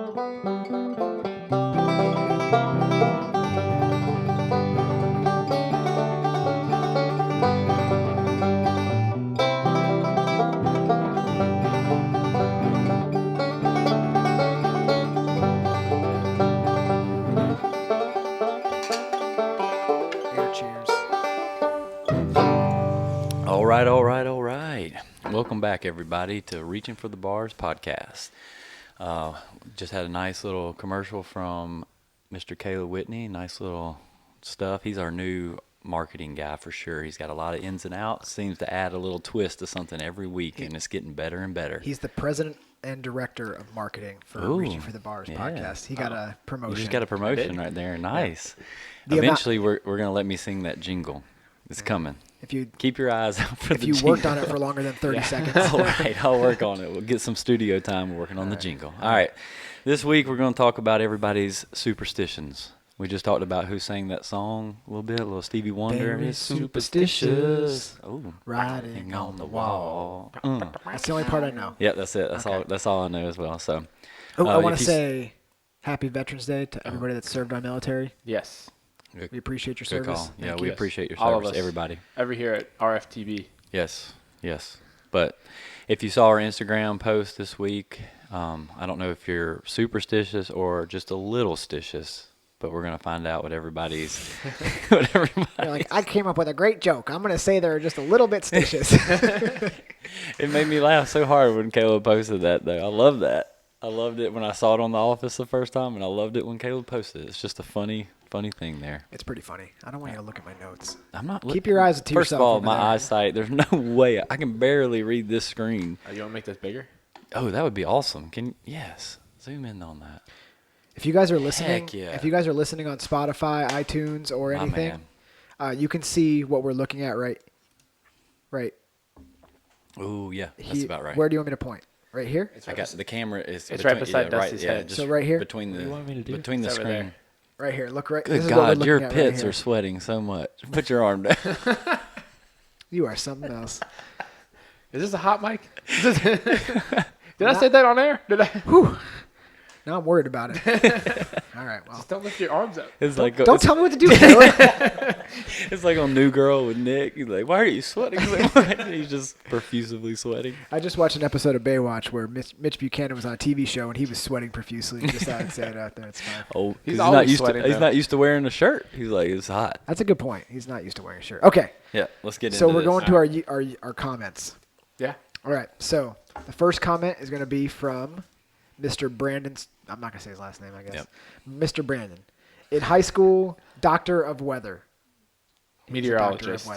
All right. Welcome back, everybody, to Reaching for the Bars podcast. Just had a nice little commercial from Mr. Caleb Whitney. Nice little stuff. He's our new marketing guy for sure. He's got a lot of ins and outs. Seems to add a little twist to something every week, and it's getting better and better. He's the president and director of marketing for Reaching for the Bars podcast. He got a promotion. You just got a promotion right there. Nice. Yeah. Eventually, we're going to let me sing that jingle. It's coming. If you keep your eyes out for the jingle. If you worked on it for longer than 30 seconds. All right, I'll work on it. We'll get some studio time working on the jingle. All right. This week we're going to talk about everybody's superstitions. We just talked about who sang that song a little bit, a little Stevie Wonder. Very superstitious. Oh, writing on the wall. That's the only part I know. Yeah, that's it. That's all I know as well. So, I want to say Happy Veterans Day to everybody that served our military. Yes. We appreciate your Good service. call. Yeah, we appreciate your service, all of us, everybody. Every here at RFTB. Yes. But if you saw our Instagram post this week, I don't know if you're superstitious or just a little stitious, but we're going to find out what everybody's. You're like, I came up with a great joke. I'm going to say they're just a little bit stitious. It made me laugh so hard when Caleb posted that, though. I love that. I loved it when I saw it on The Office the first time, and I loved it when Caleb posted it. It's just a funny thing there. It's pretty funny. I don't want you to look at my notes. I'm not looking. Keep your eyes to yourself. First of all, my eyesight, there's no way. I can barely read this screen. You want to make this bigger? Oh, that would be awesome. Yes. Zoom in on that. If you guys are listening, Heck yeah. If you guys are listening on Spotify, iTunes, or anything, you can see what we're looking at right. Oh, yeah. That's about right. Where do you want me to point? Right here? I got the camera is it's right beside Dusty's head. So right here? Between the It's screen. there. Right here. Look right. Good God, your pits are sweating so much. Put your arm down. You are something else. Is this a hot mic? Did I say that on air? Did I? Whew. Now I'm worried about it. All right. Well, just don't lift your arms up. Don't tell me what to do, Caleb. It's like on New Girl with Nick. He's like, "Why are you sweating?" He's just profusely sweating. I just watched an episode of Baywatch where Mitch Buchanan was on a TV show and he was sweating profusely. Just thought I'd say it out there. It's fine. Oh, he's always sweating. He's not used to wearing a shirt. He's like, it's hot. That's a good point. He's not used to wearing a shirt. Okay. Yeah, let's get into So we're this. going to our comments. Yeah. All right. So the first comment is going to be from Mr. Brandon. I'm not going to say his last name, I guess. Yep. Mr. Brandon. In high school, doctor of weather. Meteorologist.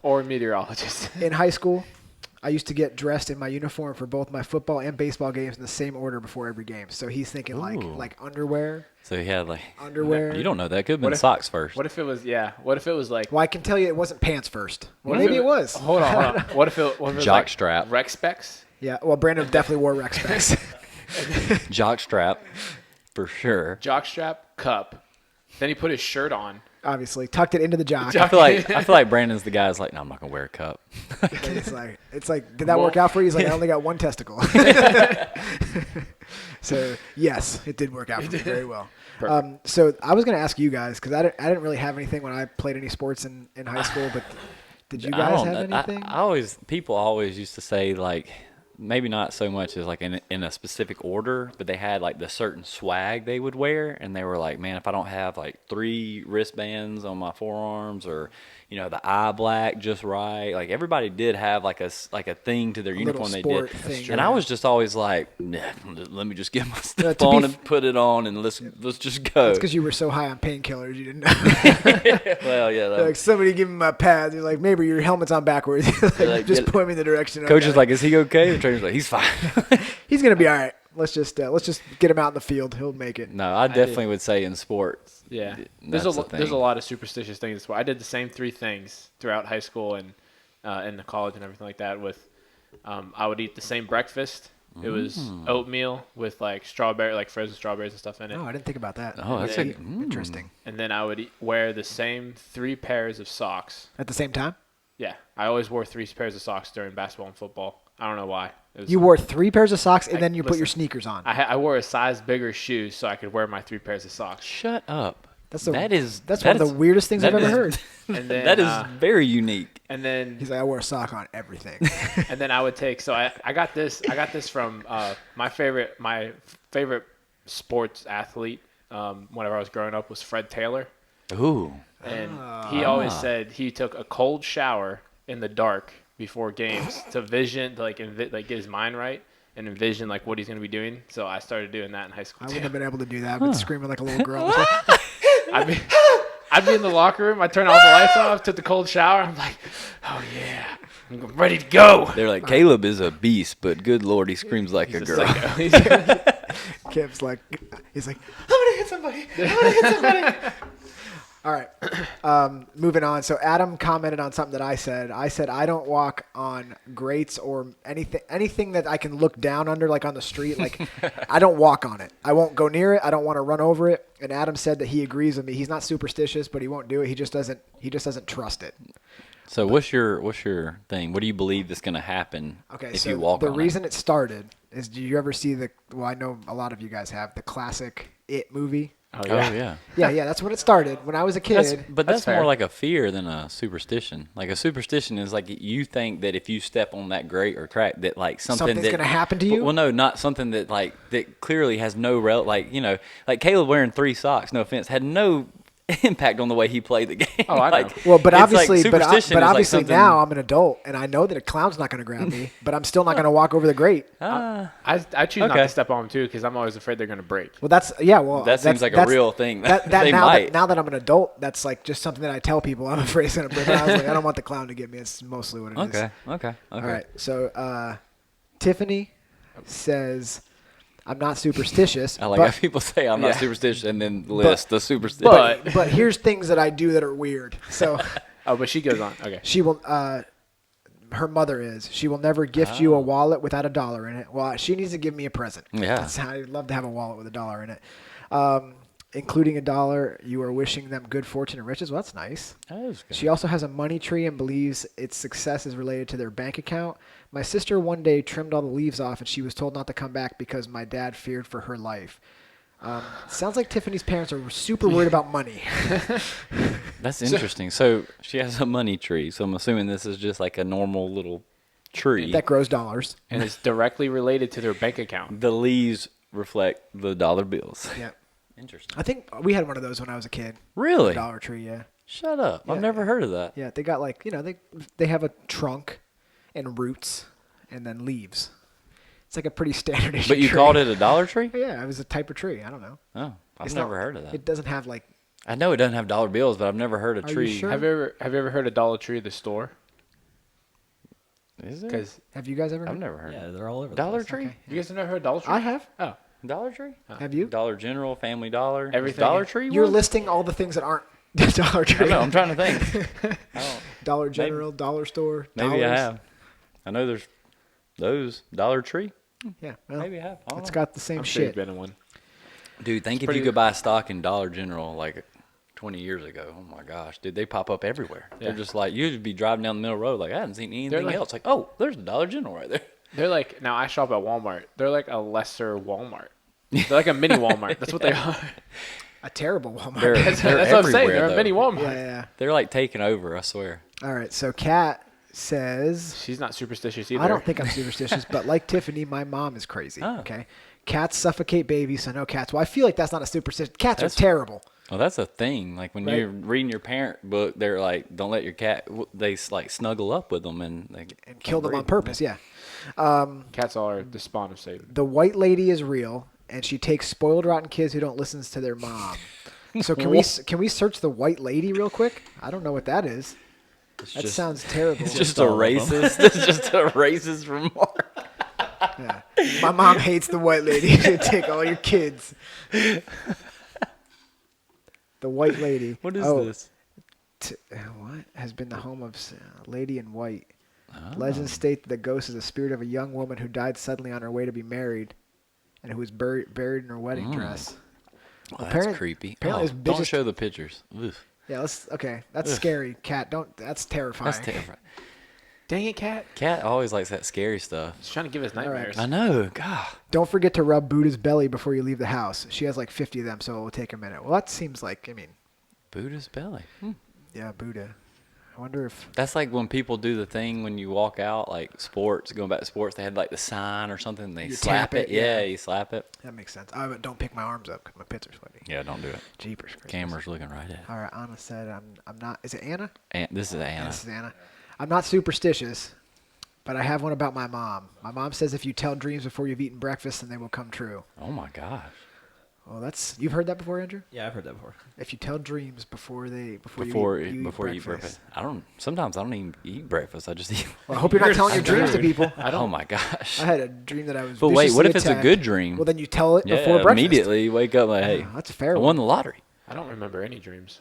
Or meteorologist. In high school, I used to get dressed in my uniform for both my football and baseball games in the same order before every game. So he's thinking like underwear. So he had underwear. You don't know that. Could have been socks first. What if it was like? Well, I can tell you it wasn't pants first. Well, maybe it was. Hold on. What if it was jock like strap? Rec specs. Yeah. Well, Brandon definitely wore rec specs. Jock strap, for sure. Jock strap, cup. Then he put his shirt on. Obviously, tucked it into the jock. I feel like Brandon's the guy that's like, no, I'm not gonna wear a cup. It's like, did that work out for you? He's like, I only got one testicle. So yes, it did work out for me very well. So I was gonna ask you guys because I didn't really have anything when I played any sports in high school, but did you guys have anything? People always used to say like, maybe not so much as like in a specific order, but they had like the certain swag they would wear, and they were like, man, if I don't have like 3 wristbands on my forearms, or the eye black just right, like everybody did have like a thing to their uniform they did, and I was just always like, nah, let me just get my stuff on and put it on, and let's just go. That's because you were so high on painkillers, you didn't know. Well, yeah. Like somebody give me my pads. You're like, maybe your helmet's on backwards. Just point me in the direction. Coach is like, is he okay? The trainer's like, he's fine. He's gonna be all right. Let's just get him out in the field. He'll make it. No, I definitely would say in sports. Yeah, there's a lot of superstitious things. I did the same 3 things throughout high school and in the college and everything like that. With I would eat the same breakfast. It was oatmeal with like frozen strawberries and stuff in it. Oh, I didn't think about that. Oh, that's interesting. And then I would wear the same 3 pairs of socks at the same time. Yeah, I always wore 3 pairs of socks during basketball and football. I don't know why. You wore 3 pairs of socks, and then you put your sneakers on. I wore a size bigger shoe so I could wear my 3 pairs of socks. Shut up. That's one of the weirdest things I've ever heard. And then, that is very unique. And then he's like, I wore a sock on everything. And then I would take. So I got this from my favorite sports athlete. Whenever I was growing up, was Fred Taylor. Ooh. And he always said he took a cold shower in the dark before games to vision, get his mind right and envision like what he's going to be doing. So I started doing that in high school. I wouldn't have been able to do that. I've been screaming like a little girl. I'd be in the locker room. I turn all the lights off, took the cold shower. I'm like, oh yeah, I'm ready to go. They're like, Caleb is a beast, but good Lord, he screams like a girl. Kip's like, he's like, I'm gonna hit somebody. All right, moving on. So Adam commented on something that I said. I said I don't walk on grates or anything that I can look down under, like on the street. Like I don't walk on it. I won't go near it. I don't want to run over it. And Adam said that he agrees with me. He's not superstitious, but he won't do it. He just doesn't trust it. So what's your thing? What do you believe is going to happen if you walk on it? The reason it started is, do you ever see I know a lot of you guys have the classic It movie. Oh yeah. Yeah. That's when it started when I was a kid. That's more like a fear than a superstition. Like a superstition is like you think that if you step on that grate or crack that like something's going to happen to you. Well, no, not something that that clearly has no like Caleb wearing 3 socks. No offense, had no impact on the way he played the game. Oh, I know. Well, but obviously, like now I'm an adult and I know that a clown's not going to grab me, but I'm still not going to walk over the grate. I choose not to step on them too because I'm always afraid they're going to break. Well, that seems like a real thing. Now that I'm an adult, that's like just something that I tell people I'm afraid it's going to break. I was like, I don't want the clown to get me. It's mostly what it is. Okay. All right. So Tiffany says, I'm not superstitious. I like how people say I'm not superstitious and then list the superstition. But here's things that I do that are weird. So. But she goes on. Okay. She will. Her mother is. She will never gift you a wallet without $1 in it. Well, she needs to give me a present. Yeah. I'd love to have a wallet with $1 in it. Including $1, you are wishing them good fortune and riches. Well, that's nice. That is good. She also has a money tree and believes its success is related to their bank account. My sister one day trimmed all the leaves off, and she was told not to come back because my dad feared for her life. Sounds like Tiffany's parents are super worried about money. That's interesting. So she has a money tree. So I'm assuming this is just like a normal little tree that grows dollars, and it's directly related to their bank account. The leaves reflect the dollar bills. Yeah. Interesting. I think we had one of those when I was a kid. Really? A Dollar Tree, yeah. Shut up. Yeah, I've never heard of that. Yeah, they got they have a trunk and roots and then leaves. It's like a pretty standard issue. But you called it a Dollar Tree? Yeah, it was a type of tree. I don't know. Oh, I've never heard of that. It doesn't have I know it doesn't have dollar bills, but I've never heard a tree. You sure? Have you ever heard of Dollar Tree, the store? Is it? Because have you guys ever? I've never heard. Yeah, they're all over. Dollar Tree. Okay. You guys have never heard of Dollar Tree? I have. Oh, Dollar Tree. Have you? Dollar General, Family Dollar, everything. Dollar Tree. You're listing all the things that aren't Dollar Tree. I know. I'm trying to think. Dollar General, Dollar Store. Maybe dollars. I have. I know there's those Dollar Tree. Yeah, well, maybe I have. It's got the same I'm sure shit. you've been in one. Dude, think if you could buy stock in Dollar General like 20 years ago. Oh my gosh, dude, they pop up everywhere. Yeah. They're just like you'd be driving down the middle of the road like I haven't seen anything else. Like, oh, there's a Dollar General right there. They're like, now I shop at Walmart. They're like a lesser Walmart. They're like a mini Walmart. That's what they are. A terrible Walmart. That's what I'm saying. They're a mini Walmart. Yeah. They're like taking over, I swear. All right, so Kat says she's not superstitious either. I don't think I'm superstitious, but like Tiffany, my mom is crazy. Oh. Okay, cats suffocate babies, so no cats. Well, I feel like that's not a superstition. Cats are terrible. Well, that's a thing. Like when you're reading your parent book, they're like, "Don't let your cat." They like snuggle up with them and kill them on purpose. Yeah. Cats are the spawn of Satan. The white lady is real, and she takes spoiled, rotten kids who don't listen to their mom. So can we search the white lady real quick? I don't know what that is. That sounds terrible. It's just a racist. It's just a racist remark. Yeah. My mom hates the white lady. She'll take all your kids. The white lady. What is this? What has been the home of Lady in White? Oh. Legends state that the ghost is the spirit of a young woman who died suddenly on her way to be married, and who was buried in her wedding dress. Well, that's creepy. Don't show the pictures. Oof. Yeah, that's scary. Cat, that's terrifying. That's terrifying. Dang it, Cat. Cat always likes that scary stuff. He's trying to give us nightmares. I know. God. Don't forget to rub Buddha's belly before you leave the house. She has like 50 of them, so it will take a minute. Well, that seems like, Buddha's belly. Yeah, Buddha. I wonder if... That's like when people do the thing when you walk out, like sports, going back to sports, they had like the sign or something, and they slap it. Yeah, you slap it. That makes sense. Don't pick my arms up because my pits are sweaty. Yeah, don't do it. Jeepers Christmas. Camera's looking right at it. All right, Anna said I'm not... Is it Anna? This is Anna. Yeah, this is Anna. I'm not superstitious, but I have one about my mom. My mom says if you tell dreams before you've eaten breakfast, then they will come true. Oh, my gosh. Well, you've heard that before, Andrew? Yeah, I've heard that before. If you tell dreams before you eat breakfast. Sometimes I don't even eat breakfast. I just eat. Well, I hope you're not telling your dreams to people. Oh my gosh. I had a dream that I was. But wait, what if it's a attacked. good dream? Well, then you tell it before breakfast. Immediately wake up like, hey, that's a fair I one. won the lottery. I don't remember any dreams.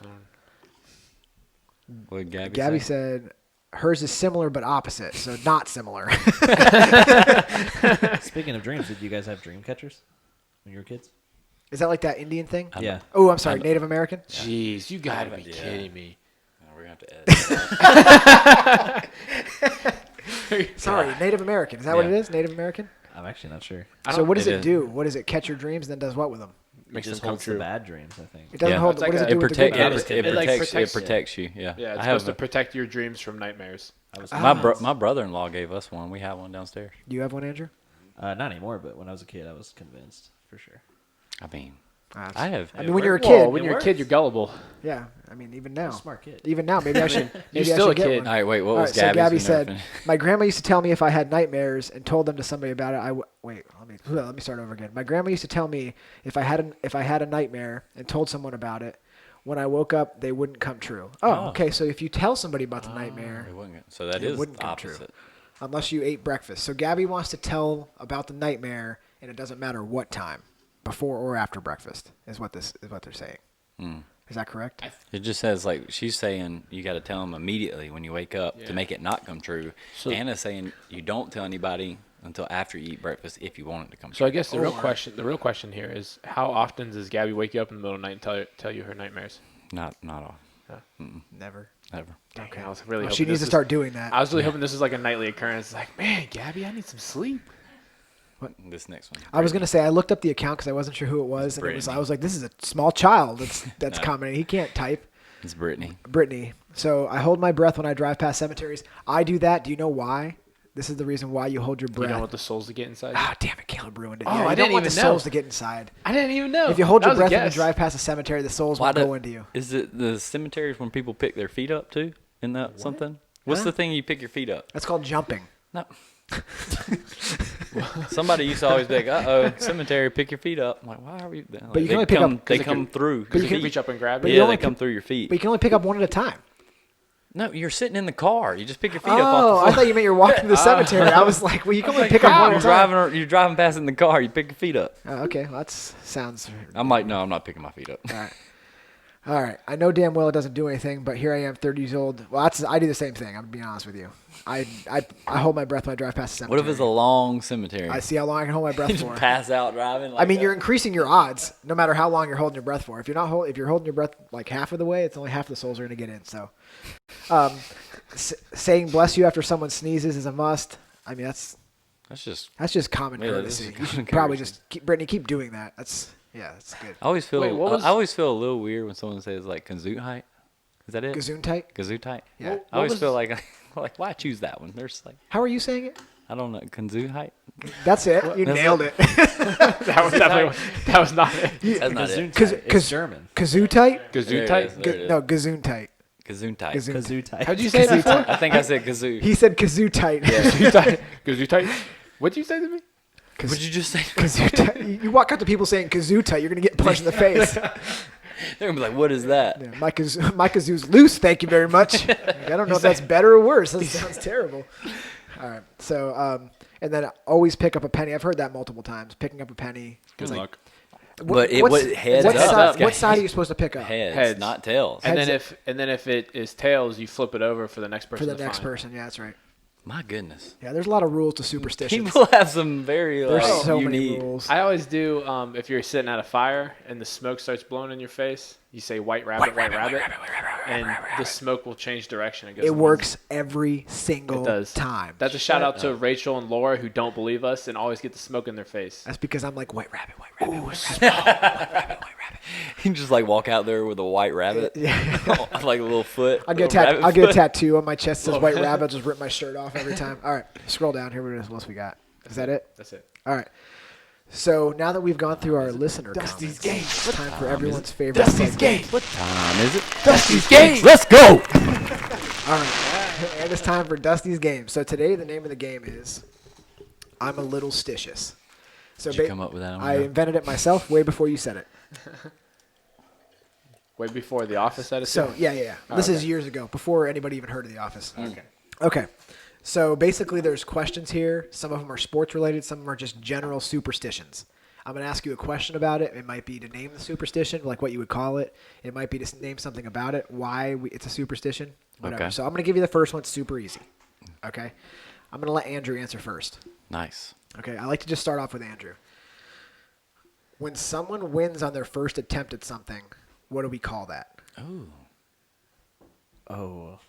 What did Gabby said hers is similar but opposite, so not similar. Speaking of dreams, did you guys have dream catchers when you were kids? Is that like that Indian thing? Yeah. Oh, I'm sorry, Native American? Jeez, you gotta be kidding me. We're going to have to edit. Sorry, Native American. Is that what it is? Native American? I'm actually not sure. So what does it do? What does it catch your dreams and then does what with them? Makes It just them come holds the true. bad dreams, I think. It doesn't hold. What does it do with the good dreams? It protects you. Yeah. Yeah, it's I supposed have to protect your dreams from nightmares. my brother-in-law gave us one. We have one downstairs. Do you have one, Andrew? Not anymore, but when I was a kid, I was convinced for sure. I mean, I have. I mean, when you're a Well, kid. when you're a kid, you're gullible. Yeah. I mean, even now. Smart kid. Even now, maybe I should. You're maybe I still should a get kid. one. All right, wait. What All was right, so Gabby Gabby's? said, my grandma used to tell me if I had nightmares and told them to somebody about it. Let me start over again. My grandma used to tell me if I had a nightmare and told someone about it, when I woke up, they wouldn't come true. Oh, okay. So if you tell somebody about the nightmare, So that it is wouldn't the come true. opposite. Unless you ate breakfast. So Gabby wants to tell about the nightmare, and it doesn't matter what time, before or after breakfast, is what they're saying. Is that correct? It just says like she's saying you got to tell them immediately when you wake up to make it not come true. So, Anna's saying you don't tell anybody until after you eat breakfast if you want it to come true. So I guess the real question here is how often does Gabby wake you up in the middle of the night and tell you her nightmares? Not all. Never. Never. Okay, I was really hoping She needs to start doing that. I was really hoping this was like a nightly occurrence. Like, man, Gabby, I need some sleep. This next one. I was gonna say I looked up the account because I wasn't sure who it was, and I was like, this is a small child that's commenting. He can't type. It's Brittany. Brittany. So I hold my breath when I drive past cemeteries. I do that. Do you know why? This is the reason why you hold your breath. You don't want the souls to get inside. Ah, damn it, Caleb ruined it. Oh, Yeah, you I don't didn't want the even know. souls to get inside. I didn't even know. If you hold That your was a breath when you guess. drive past a cemetery, the souls will go into you. Is it the cemeteries when people pick their feet up too? Isn't that something? What's Huh? the thing you pick your feet up? That's called jumping. No. Somebody used to always be like, cemetery, pick your feet up. I'm like, why are we? Like, you can only pick up- They come through. Because you can reach up and grab it. you Yeah, only they come through your feet. But you can only pick up one at a time. No, you're sitting in the car. You just pick your feet up off the Oh, floor. I thought you meant you were walking to the cemetery. I was like, well, you can only pick up one You're at a time. driving past in the car. You pick your feet up. Oh, okay, well, that sounds... I'm like, no, I'm not picking my feet up. All right. I know damn well it doesn't do anything, but here I am, 30 years old. Well, I do the same thing. I'm being honest with you. I hold my breath when I drive past the cemetery. What if it's a long cemetery? I see how long I can hold my breath You just for. pass out driving. Like I mean, that? you're increasing your odds no matter how long you're holding your breath for. If you're holding your breath like half of the way, it's only half the souls are going to get in. So, saying "bless you" after someone sneezes is a must. I mean, that's just common courtesy. that's You common should probably courtesy. just Brittany, keep doing that. That's good. I always feel. Wait, what was- I always feel a little weird when someone says like Gesundheit. Is that it? Gesundheit. Gesundheit. Yeah. I always feel like why choose that one? There's like How are you saying it? I don't know Gesundheit. That's it. You That's nailed it. it. That was definitely that was not it. That's not it. It's German. Gesundheit. Gesundheit. No, Gesundheit. Gesundheit. Gesundheit. How'd you say that before? I think I said kazoo. He said Gesundheit. Gesundheit. What'd you say to me? What'd you just say? Gesundheit. You walk up to people saying Gesundheit, you're gonna get punched in the face. They're gonna be like, "What is that?" Yeah, my kazoo's loose. Thank you very much. I don't know if that's better or worse. That sounds terrible. All right. So, and then always pick up a penny. I've heard that multiple times. Picking up a penny. Good It's luck. But heads what up. side, what side are you supposed to pick up? Heads, not tails. And Heads then if it is tails, you flip it over for the next person. For the to next find. person. Yeah, that's right. My goodness. Yeah, there's a lot of rules to superstitions. People have some very There's so unique. many rules. I always do. If you're sitting at a fire and the smoke starts blowing in your face, you say "white rabbit, white rabbit." and the smoke will change direction. It works every single time. That's a shout out to Rachel and Laura who don't believe us and always get the smoke in their face. That's because I'm like, white rabbit, white rabbit, white rabbit. You can just like walk out there with a white rabbit, like a little foot. I'll get a tattoo on my chest that says white rabbit. I'll just rip my shirt off every time. All right, scroll down here. What else we got? Is that it? That's it. All right. So now that we've gone through our listener Dusty's comments, Game. it's time for everyone's favorite Dusty's segment. Game. What time is it? Dusty's Game. Let's go. All right, and it's time for Dusty's Game. So today the name of the game is I'm a Little Stitious. So Did you come up with that? I invented it myself way before you said it. Way before The Office edited? So, yeah. This is years ago, before anybody even heard of The Office. Okay. So basically there's questions here. Some of them are sports related. Some of them are just general superstitions. I'm going to ask you a question about it. It might be to name the superstition, like what you would call it. It might be to name something about it, it's a superstition, whatever. Okay. So I'm going to give you the first one. It's super easy. Okay? I'm going to let Andrew answer first. Nice. Okay, I like to just start off with Andrew. When someone wins on their first attempt at something, what do we call that? Oh,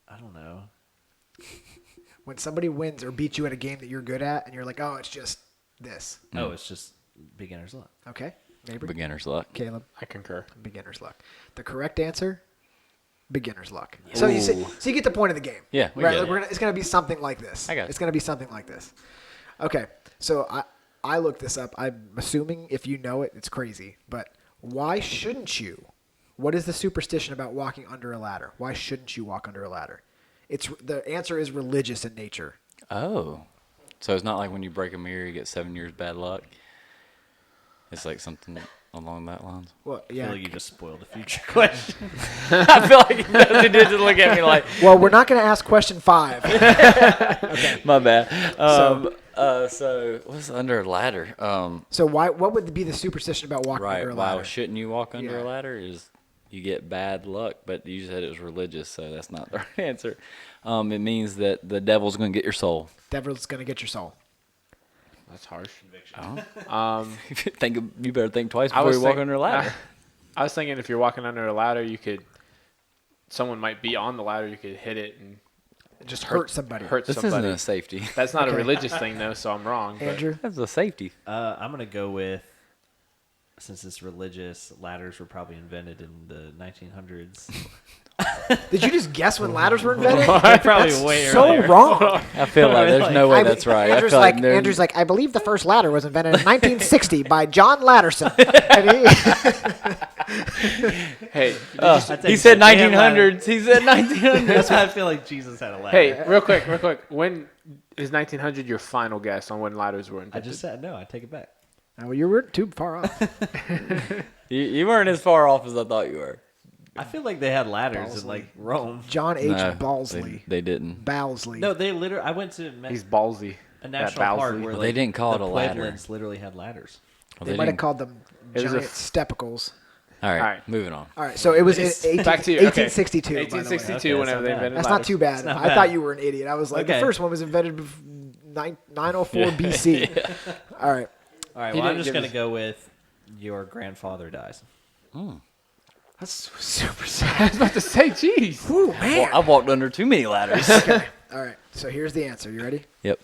I don't know. When somebody wins or beats you at a game that you're good at, and you're like, oh, it's just this. Oh, it's just beginner's luck. Okay, Mabry? Beginner's luck. Caleb? I concur. Beginner's luck. The correct answer, beginner's luck. So you get the point of the game. Yeah, we right. get Like it. it's gonna be something like this. I got it. It's gonna be something like this. Okay, so I looked this up. I'm assuming if you know it, it's crazy. But why shouldn't you? What is the superstition about walking under a ladder? Why shouldn't you walk under a ladder? The answer is religious in nature. Oh. So it's not like when you break a mirror, you get 7 years bad luck. It's like something along that lines. Well, I yeah. feel like you just spoiled the future question. I feel like he does. He did just look at me like, Well, we're not going to ask question 5. my bad. So what's under a ladder? So what would be the superstition about walking under Right. a ladder? Why shouldn't you walk under Yeah. a ladder? Is you get bad luck, but you said it was religious, so that's not the right answer. It means that the devil's going to get your soul. Devil's going to get your soul. That's harsh. You better think twice before you walk under a ladder. I was thinking if you're walking under a ladder, someone might be on the ladder, you could hit it and Just hurt somebody. This isn't a safety. That's not Okay. a religious thing, though, so I'm wrong. but- Andrew? That's a safety. I'm going to go with, since it's religious, ladders were probably invented in the 1900s. Did you just guess when ladders were invented? Probably That's way so earlier. wrong. I feel like there's no way that's right. Andrew's I feel like, there's- Andrew's like, I believe the first ladder was invented in 1960 by John Ladderson. And Hey, he said 1900s. He said 1900s. That's why I feel like Jesus had a ladder. hey, real quick. When is 1900 your final guess on when ladders were I invented? just said no. I take it back. well, you weren't too far off. You weren't as far off as I thought you were. I feel like they had ladders in like Rome. John H. No, Balsley. They didn't. Bowsley. No, they literally. I went to He's ballsy. a That national park Bowsley. where Well, like, they didn't call the it a ladder. Puebloans literally had ladders. Well, they might have didn't. called them It was a giant stepicles. All right, All right. moving on. All right, so it was in 18, Back to you. Okay. 1862. by the way. 1862, Okay, whenever that's they not bad. invented That's ladders. not too bad. not I bad. thought you were an idiot. I was like, the Okay. first one was invented 904 BC. All right. All right. He Well, I'm didn't just give gonna us- go with your grandfather dies. That's super sad. I was about to say, jeez. Ooh, man. Well, I've walked under too many ladders. Okay. All right. So here's the answer. You ready? Yep.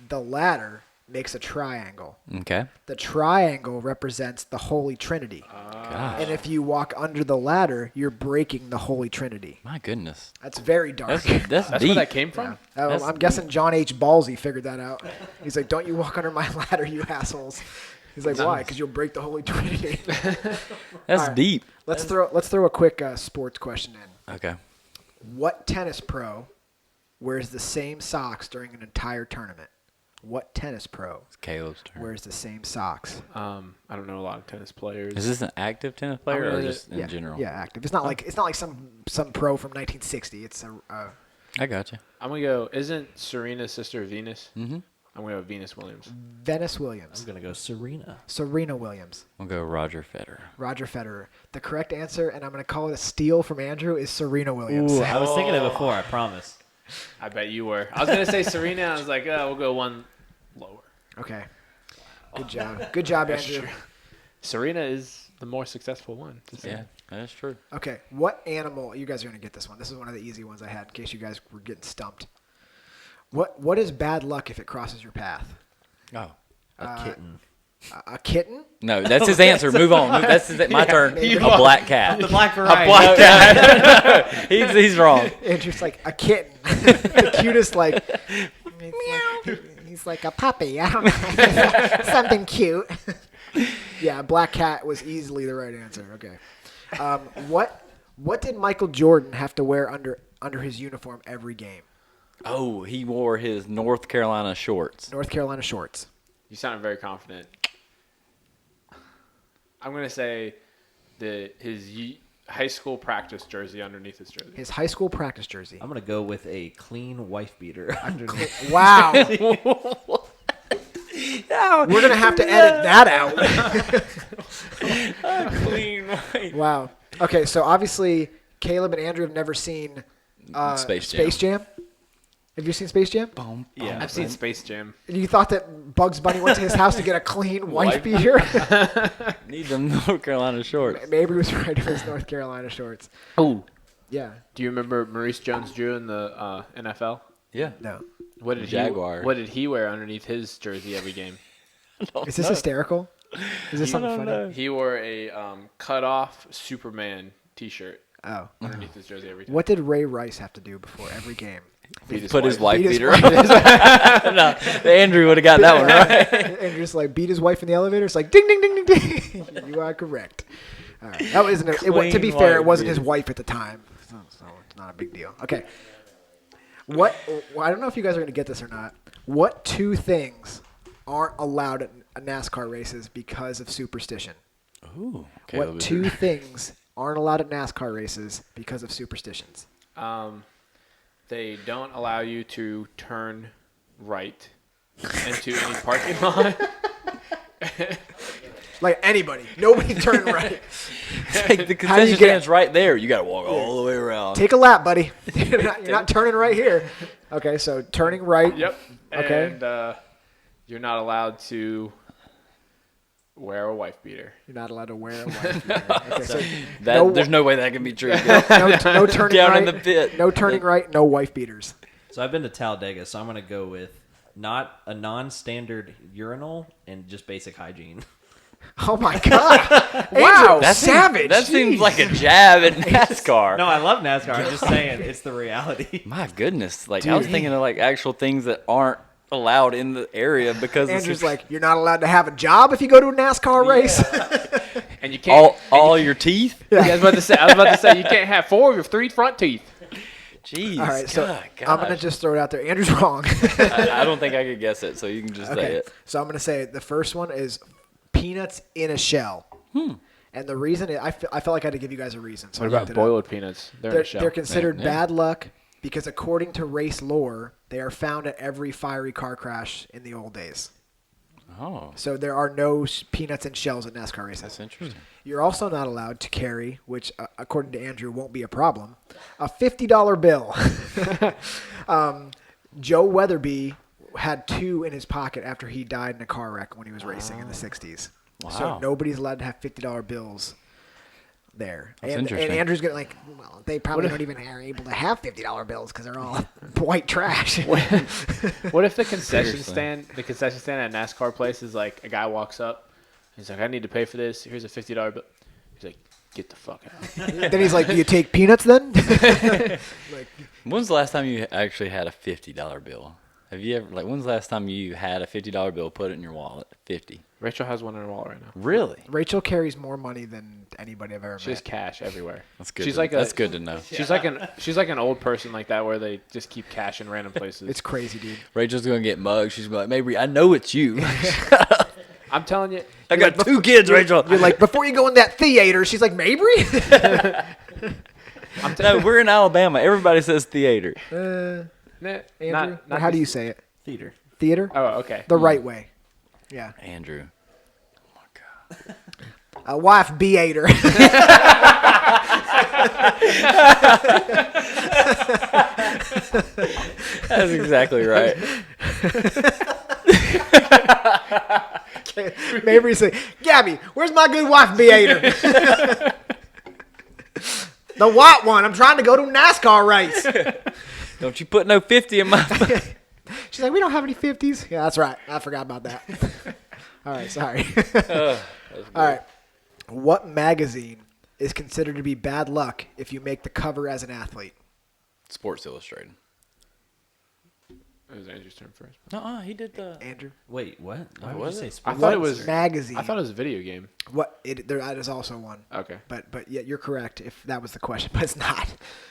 The ladder makes a triangle. Okay. The triangle represents the Holy Trinity. Gosh. And if you walk under the ladder, you're breaking the Holy Trinity. My goodness. That's very dark. That's That's deep. where that came from? That's I'm guessing John H. Ballsy figured that out. He's like, don't you walk under my ladder, you assholes. He's like, why? Because you'll break the Holy Trinity. That's All right. deep. Let's throw a quick sports question in. Okay. What tennis pro wears the same socks during an entire tournament? What tennis pro It's Caleb's turn. wears the same socks? I don't know a lot of tennis players. Is this an active tennis player or gonna- just in general? Yeah, active. It's not like some pro from 1960. It's I got you. I'm going to go, isn't Serena's sister Venus? Mm-hmm. I'm going to go Venus Williams. Venus I'm Williams, gonna go Serena. Serena Williams, We'll go Roger Federer. Roger Federer. The correct answer, and I'm going to call it a steal from Andrew, is Serena Williams. Ooh, I was thinking it before. I promise. I bet you were. I was going to say Serena. I was like, we'll go one lower. Okay. Good job. Good job, Andrew. Serena is the more successful one. Yeah, that's true. Okay, what animal? You guys are gonna get this one. This is one of the easy ones I had in case you guys were getting stumped. What is bad luck if it crosses your path? Oh, A kitten. A kitten? no, that's his answer. Move on. My turn. A black cat. The black A variety. black cat. He's wrong. Andrew's like a kitten, the cutest like. He's like a puppy. I don't know. Something cute. Yeah, black cat was easily the right answer. Okay. What did Michael Jordan have to wear under his uniform every game? Oh, he wore his North Carolina shorts. North Carolina shorts. You sounded very confident. I'm going to say his high school practice jersey underneath his jersey. His high school practice jersey. I'm gonna go with a clean wife beater underneath. Wow. We're going to have to edit that out. Clean white. Wow. Okay, so obviously Caleb and Andrew have never seen Space Jam. Have you seen Space Jam? Yeah, I've seen Space Jam. You thought that Bugs Bunny went to his house to get a clean wife beater? Need them North Carolina shorts. Mabry was right with his North Carolina shorts. Oh. Yeah. Do you remember Maurice Jones-Drew in the NFL? Yeah. No. What did Jaguar. What did he wear underneath his jersey every game? Is this hysterical? Is this something funny? know. He wore a cut-off Superman T-shirt Oh. underneath his jersey every time. What did Ray Rice have to do before every game? Put his wife Beat his beater on. No, Andrew would have got that one right. And just like beat his wife in the elevator. It's like ding, ding, ding, ding, ding. You are correct. All right. That wasn't. To be fair, it wasn't his wife at the time, so it's not a big deal. Okay. What? I don't know if you guys are going to get this or not. What two things aren't allowed at NASCAR races because of superstition? Ooh. Okay, What two things aren't allowed at NASCAR races because of superstitions? They don't allow you to turn right into any parking lot. Like anybody, nobody turn right. Like the concession stand's right there. You got to walk all the way around. Take a lap, buddy. You're not turning right here. Okay, so turning right. Yep. Okay. And you're not allowed to wear a wife beater. You're not allowed to wear a wife beater. Okay, so There's no way that can be true. no turning Down right. in the pit. No turning right. No wife beaters. So I've been to Talladega, so I'm gonna go with not a non-standard urinal and just basic hygiene. Oh my God! Wow, that's savage. That seems like a jab at NASCAR. No, I love NASCAR. I'm just saying it's the reality. My goodness, like I was thinking of like actual things that aren't allowed in the area because Andrew's like, you're not allowed to have a job if you go to a NASCAR race. And you can't all your teeth. Yeah, I was about to say you can't have 4 of your 3 front teeth. Jeez. All right, so gosh. I'm gonna just throw it out there. Andrew's wrong. I don't think I could guess it, so you can just say it. So I'm gonna say the first one is peanuts in a shell. And the reason I felt like I had to give you guys a reason. So What I about looked it up. boiled peanuts? They're in a shell. They're considered Yeah. bad luck because according to race lore, they are found at every fiery car crash in the old days. Oh, So there are no peanuts and shells at NASCAR races. that's interesting. You're also not allowed to carry, which according to Andrew won't be a problem, a $50 bill. Joe Weatherby had 2 in his pocket after he died in a car wreck when he was racing in the 60s. Wow. So nobody's allowed to have $50 bills there. That's And interesting. Andrew's going to well, they probably don't even are able to have $50 bills because they're all white trash. What if the concession Seriously. stand at a NASCAR place is like a guy walks up, he's like, I need to pay for this. Here's a $50 bill. He's like, get the fuck out. Then he's like, do you take peanuts then? When's the last time you actually had a $50 bill? Have you ever when's the last time you had a $50 bill, put it in your wallet? 50. Rachel has one in her wallet right now. Really? Rachel carries more money than anybody I've ever She has met. cash everywhere. That's good. She's like that's good to know. She's like an old person like that where they just keep cash in random places. It's crazy, dude. Rachel's gonna get mugged. She's gonna be like, Mabry, I know it's you. I'm telling you. I got 2 kids, Rachel. You're like, before you go in that theater, she's like, Mabry? No, we're in Alabama. Everybody says theater. Nah, Andrew? Or how do you say it? Theater. Theater? Oh, okay. The right way. Yeah. Andrew. Oh my God. A wife beater. That's exactly right. Mabrys say, Gabby, where's my good wife Beater? The white one. I'm trying to go to a NASCAR race. Don't you put no 50 in my. She's like, we don't have any 50s. Yeah, that's right. I forgot about that. All right, sorry. All right. What magazine is considered to be bad luck if you make the cover as an athlete? Sports Illustrated. It was Andrew's turn first. No, he did the. Andrew? Wait, what? Why would was you say it? sports? I thought it was magazine. I thought it was a video game. That is also one. Okay. But yeah, you're correct if that was the question, but it's not.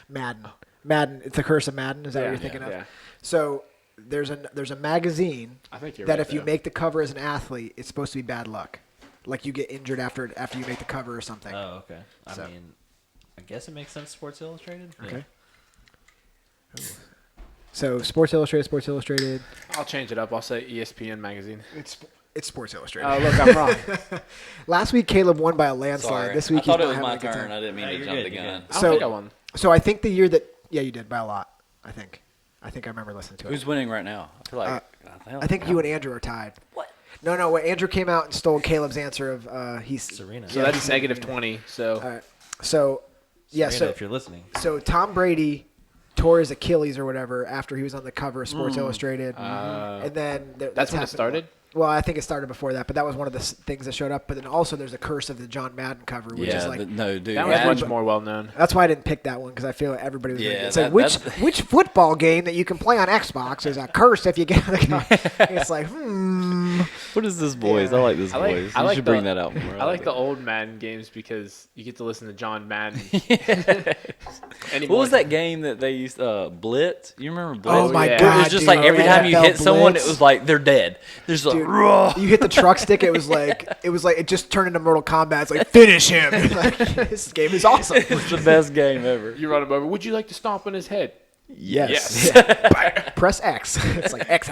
Madden. It's the curse of Madden. Is that what you're thinking of? Yeah. So there's a magazine I think you're that right, if you though. make the cover as an athlete, it's supposed to be bad luck. Like you get injured after you make the cover or something. Oh, okay. I So- mean, I guess it makes sense. Sports Illustrated. Yeah. Okay. So Sports Illustrated. I'll change it up. I'll say ESPN magazine. It's Sports Illustrated. Oh, look, I'm wrong. Last week Caleb won by a landslide. Sorry. This week I thought he's it was not my having a good turn. time. I didn't mean No, to you're jump good, the you're gun. I don't So- think I won. So I think the year that you did by a lot. I think I remember listening to it. Who's winning right now? I feel like. I think you and Andrew are tied. What? No. Well, Andrew came out and stole Caleb's answer of he's Serena. So Yeah, that's he's negative Serena. 20. So All right. So yeah. Serena, So if you're listening. So Tom Brady tore his Achilles or whatever after he was on the cover of Sports Illustrated, and then that's when it happened. started? Well, I think it started before that, but that was one of the things that showed up. But then also there's a curse of the John Madden cover, which is like no, dude. that was Madden- much more well known. that's why I didn't pick that one because I feel like everybody was. Yeah, It's like that- which football game that you can play on Xbox is a curse if you get the cover. It's like What is this voice? I like this I like- voice. I You like should the- bring that out more. I like the old Madden games because you get to listen to John Madden. What was that game that they used? Blitz. You remember Blitz? Oh my yeah. It god! was just dude, like every time you NFL hit someone, Blitz. it was like they're dead. There's like, Dude, "Raw." you hit the truck stick. It was like it just turned into Mortal Kombat. It's like finish him. Like, this game is awesome. It's the best game ever. You run him over. Would you like to stomp on his head? Yes. Press X. It's like X.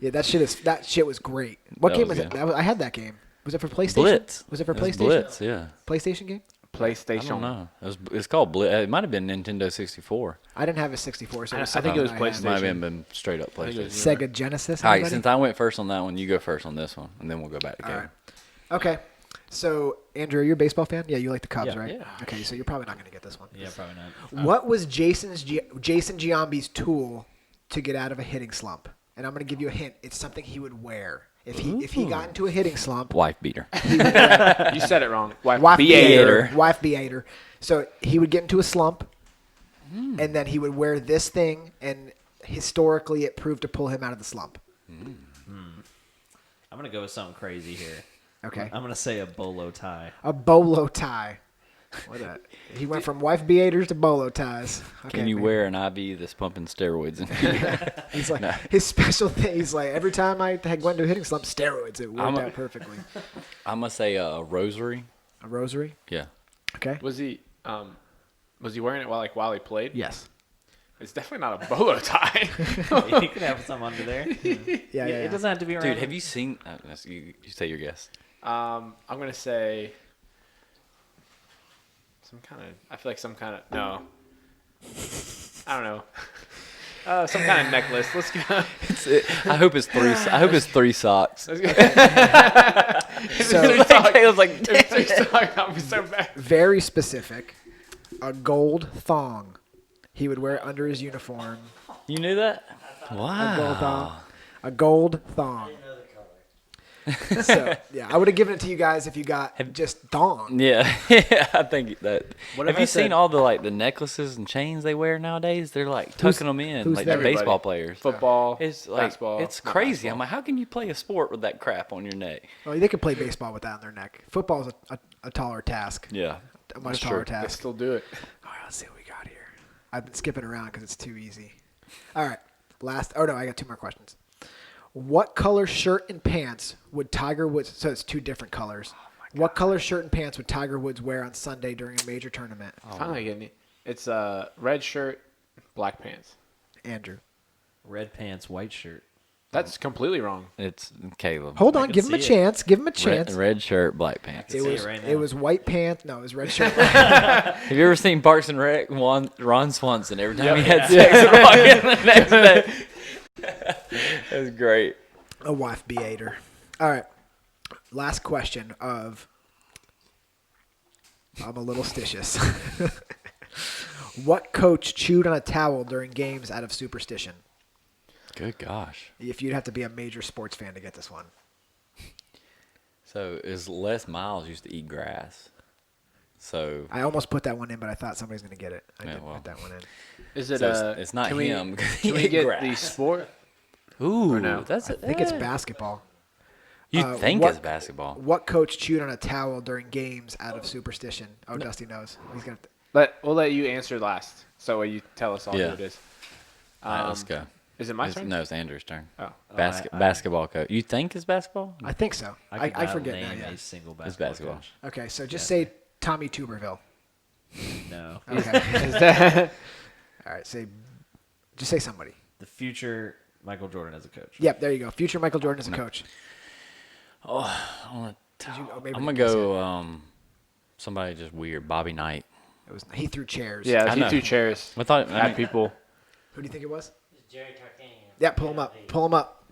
Yeah, that shit was great. What That game was was it? good. I had that game. Was it for PlayStation? Blitz. Was it for It was PlayStation? Blitz, yeah. PlayStation game? PlayStation. I don't know. It's called Blitz. It might have been Nintendo 64. I didn't have a 64, so it was I think it was something I had. PlayStation. Might have been straight up think it was PlayStation. Sega Genesis. All right, anybody? since I went first on that one, you go first on this one, and then we'll go back to All game. right. Okay. So, Andrew, you're a baseball fan? Yeah, you like the Cubs, Yeah. right? Yeah. Okay, so you're probably not going to get this one. Yeah, probably not. What was Jason Giambi's tool to get out of a hitting slump? And I'm going to give you a hint. It's something he would wear. If he got into a hitting slump, Wife beater. You said it wrong. wife beater. Wife beater. So he would get into a slump, and then he would wear this thing, and historically it proved to pull him out of the slump. I'm gonna go with something crazy here. Okay. I'm gonna say a bolo tie. A bolo tie. He went from wife beaters to bolo ties. Okay, Can you man. wear an IV that's pumping steroids? He's like his special thing. He's like every time I had went to a hitting slump, steroids. It worked out perfectly. I'm gonna say a rosary. A rosary. Yeah. Okay. Was he wearing it while he played? Yes. It's definitely not a bolo tie. You could have some under there. Yeah. It doesn't have to be around. Dude, have you seen? You say your guess. I'm gonna say some kind of. I feel like some kind of no. I don't know. Some kind of necklace. Let's go. I hope it's three. I hope it's 3 socks. Let's go. So Caleb's like, If it's I'll be so bad. very specific. A gold thong. He would wear it under his uniform. you knew that? A gold Wow. thong. A gold thong. So yeah, I would have given it to you guys if you got just thong. Yeah, I think that. What Have if I you said- seen all the necklaces and chains they wear nowadays? They're like tucking them in, who's like that? the baseball players. Football, It's like basketball. it's not crazy. basketball. I'm like, how can you play a sport with that crap on your neck? Well, they could play baseball with that on their neck. Football is a taller task. Yeah, A much That's taller true. They task. still do it. All right, let's see what we got here. I've been skipping around because it's too easy. All right, last. Oh no, I got 2 more questions. What color shirt and pants would Tiger Woods? So it's 2 different colors. What color shirt and pants would Tiger Woods wear on Sunday during a major tournament? Finally getting it. It's a red shirt, black pants. Andrew. red pants, white shirt. That's completely wrong. it's Caleb. Hold on, can give him a see it. chance. Give him a chance. Red shirt, black pants. It see was it right now. it was white pants. No, it was red shirt. Have you ever seen Parks and Rec? Ron Swanson every time he had sex with Rocky the next day. That's great. A wife beater. All right. Last question of I'm a little stitious. What coach chewed on a towel during games out of superstition? Good gosh. If you'd have to be a major sports fan to get this one. So is Les Miles used to eat grass? So I almost put that one in, but I thought somebody's going to get it. I Yeah, didn't well. put that one in. Is it? So it's not can him. We, 'cause can he we ate get grass. the sport? Ooh, no? that's I think it's basketball. You think what- it's basketball? What coach chewed on a towel during games out of superstition? Oh, Dusty knows. He's gonna. We'll let you answer last, so you tell us all Yeah. who it is. All right, let's go. Is it my turn? No, it's Andrew's turn. Oh. Basketball coach. You think it's basketball? I think so. I could not forget name now. a Yeah. single It's basketball. basketball. Coach. Okay, so just say Tommy Tuberville. No. Okay. All right, just say somebody. The future Michael Jordan as a coach. Yep, there you go. Future Michael Jordan as a coach. I'm maybe gonna guess go. Somebody just weird. Bobby Knight. He threw chairs. Yeah, I he know. threw chairs I thought. at people. Who do you think it was? Jerry Tarkanian. Yeah, pull him up. Pull him up.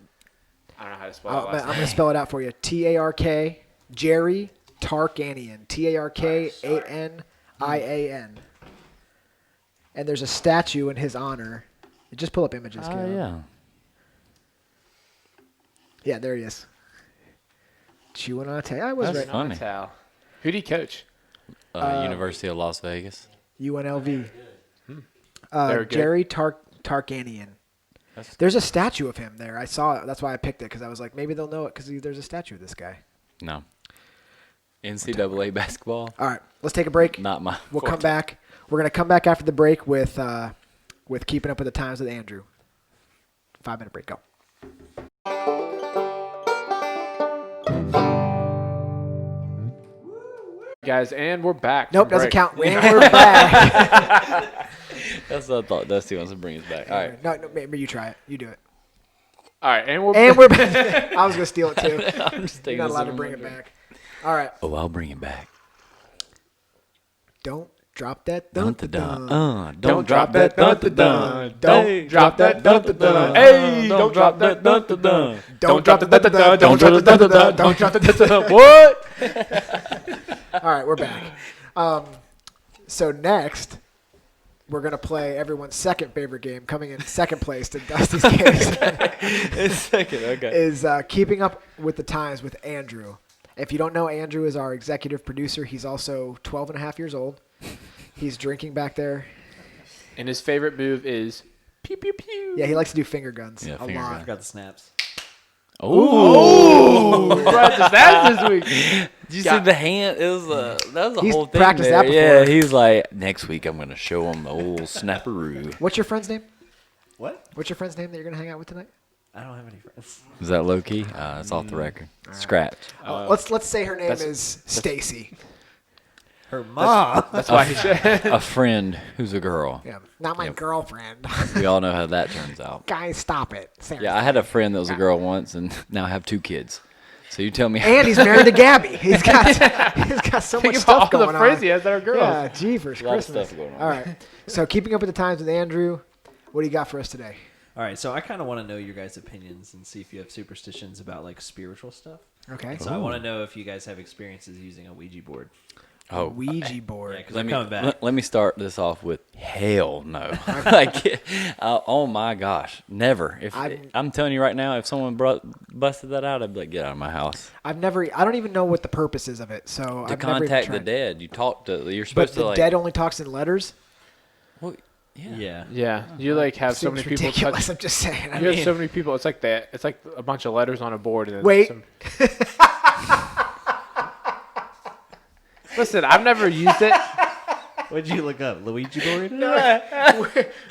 I don't know how to spell I'm that last going name. to spell it out for you. T-A-R-K, Jerry Tarkanian. T-A-R-K-A-N-I-A-N. And there's a statue in his honor. Just pull up images, Oh Caleb. yeah. Yeah, there he is. Chewing on a tail. I was That's right. funny. Towel. Who do you coach? University of Las Vegas. UNLV. Very good. Jerry Tarkanian. That's- There's a statue of him there. I saw it. That's why I picked it, because I was like, maybe they'll know it because there's a statue of this guy. No. NCAA basketball. All right, let's take a break. Not my. We'll come forte. back. We're going to come back after the break with Keeping Up with the Times with Andrew. 5-minute break. Go. Guys, and we're back. Nope, from doesn't break. count. And we're back. That's what I thought. Dusty wants to bring us back. All right. No, maybe you try it. You do it. All right, and And we're back. I was going to steal it too. I'm just You're taking not this allowed in to my bring it drink. back. All right. Oh, I'll bring it back. Don't drop that Dun dun dun dun. dun. Don't drop that dun dun dun. Don't drop that dun dun dun. Hey, don't drop that dun dun dun. Don't drop the dun dun dun. Don't drop the dun dun dun. Don't drop the dun dun dun. What? All right, we're back. So next, we're going to play everyone's second favorite game, coming in second place to Dusty's case, It's second. Okay. is Keeping Up with the Times with Andrew. If you don't know, Andrew is our executive producer. He's also 12 and a half years old. He's drinking back there. And his favorite move is pew pew pew. Yeah, he likes to do finger guns Yeah, a finger lot. I guns. forgot the snaps. Oh. Right, the stats this week. Did you see the hand? It was that was the He's whole thing. practiced there. that Yeah, before. he's like, next week I'm gonna show him the old snapperoo. What's your friend's name? What? What's your friend's name that you're going to hang out with tonight? I don't have any friends. Is that low key? It's off the record. Scratch. Let's say her name that's- is Stacy. Her mom. That's why he said. A friend who's a girl. Yeah, not my Yep. girlfriend. We all know how that turns out. Guys, stop it. Seriously. Yeah, I had a friend that was a girl once, and now I have 2 kids. So you tell me. And he's married to Gabby. He's got so much Think of stuff all going the friends on. he has that are girls. Yeah, jeepers, A lot of Christmas. stuff going on. All right. So Keeping Up with the Times with Andrew. What do you got for us today? All right, so I kind of want to know your guys' opinions and see if you have superstitions about like spiritual stuff. Okay. So I want to know if you guys have experiences using a Ouija board. Oh, Ouija board. Yeah, because I'm coming back. let me start this off with hell no. Like, oh my gosh, never. If I'm telling you right now, if someone busted that out, I'd be like, get out of my house. I don't even know what the purpose is of it. So To I've never even contact the tried. dead, you talk to. You're But supposed the to like. dead only talks in letters. Well, yeah. Yeah. Yeah, you like have so Seems many people ridiculous. touch. I'm just saying. I You have mean, so many people. It's like that. It's like a bunch of letters on a board. And then Wait. Listen, I've never used it. What'd you look up? Luigi board?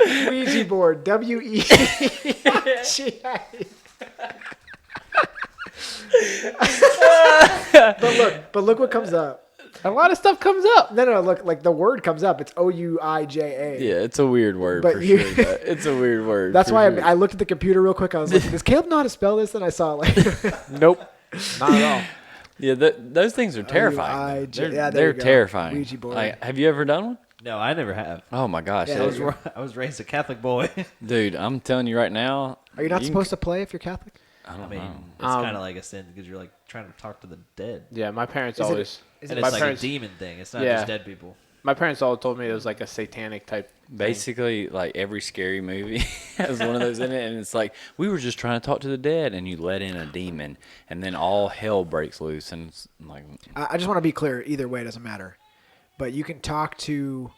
Ouija board. W-E-G-I. But look what comes up. A lot of stuff comes up. No, look, like the word comes up. It's O-U-I-J-A. Yeah, it's a weird word But for you- sure. It's a weird word. That's for why sure. I looked at the computer real quick. I was like, does Caleb know how to spell this? And I saw it like, Nope, not at all. Yeah, those things are terrifying. O-U-I-J- They're, yeah, there they're you go. terrifying. Ouija board. Like, have you ever done one? No, I never have. Oh my gosh, Yeah, I there was you go. I was raised a Catholic boy. dude! I'm telling you right now. Are you not can- supposed to play if you're Catholic? I don't mean, know. it's kind of like a sin because you're like trying to talk to the dead. Yeah, my parents Is it- always. is And it my it's like parents, a demon thing. It's not Yeah. just dead people. My parents all told me it was like a satanic type. Basically, like every scary movie has one of those in it, and it's like we were just trying to talk to the dead, and you let in a demon, and then all hell breaks loose, and it's like I just want to be clear. Either way, it doesn't matter. But you can talk to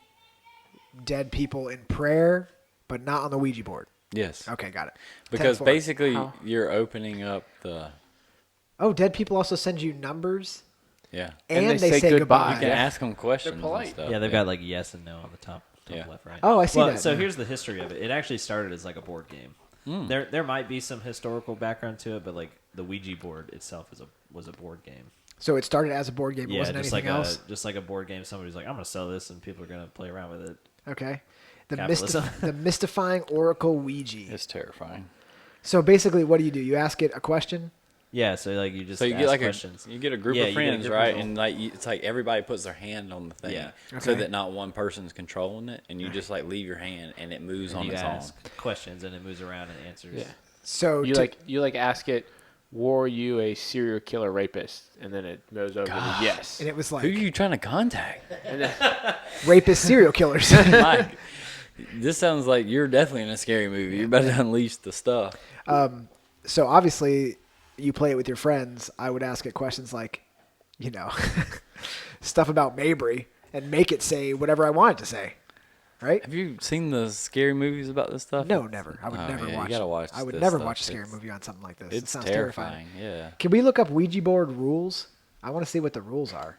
dead people in prayer, but not on the Ouija board. yes, Okay, got it. because 10-4. basically How? you're opening up the Oh, dead people also send you numbers, yeah. and, And they they say say goodbye. goodbye. You can ask them questions. And polite. stuff. Yeah, they've got like yes and no on the top Yeah. left, right? Oh, I see well, that So now. here's the history of it. It actually started as like a board game. There might be some historical background to it, but like the Ouija board itself was a board game. So it started as a board game. It Yeah, wasn't just anything like else. just like a board game. Somebody's like, I'm gonna sell this, and people are gonna play around with it. Okay. The, Capitalism. the mystifying Oracle Ouija. It's terrifying. So basically, what do? You ask it a question? Yeah, so like you just So you ask get like questions. you get a group Yeah, of you get a friends, group of right? people. And like it's like everybody puts their hand on the thing, Yeah. so Okay. that not one person's controlling it, and you just like leave your hand and it moves and on you its ask own. questions, and it moves around and answers. Yeah. So You to- like ask it, were you a serial killer rapist? And then it goes over to yes. and it was like Who are you trying to contact? And then, rapist serial killers. Mike, this sounds like you're definitely in a scary movie. You're about to unleash the stuff. So obviously, you play it with your friends. I would ask it questions like, stuff about Mabry, and make it say whatever I want it to say, right? Have you seen the scary movies about this stuff? No, never. I would Oh, never yeah, you watch. gotta watch I would this never stuff. watch a scary It's- movie on something like this. It It's sounds terrifying. Yeah. Can we look up Ouija board rules? I want to see what the rules are.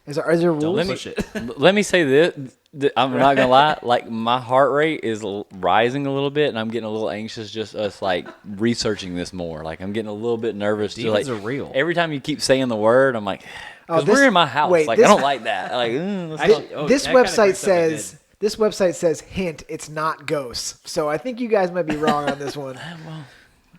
Is there Don't rules? push it. Let me say this. I'm not gonna lie. Like my heart rate is rising a little bit, and I'm getting a little anxious. Just us like researching this more. Like I'm getting a little bit nervous. Demons like, are real. Every time you keep saying the word, I'm like, Oh, because this- we're in my house. wait, like this- I don't like that. Like let's Actually, not- oh, This that kinda website brings up a says This website says, hint, it's not ghosts. So I think you guys might be wrong on this one.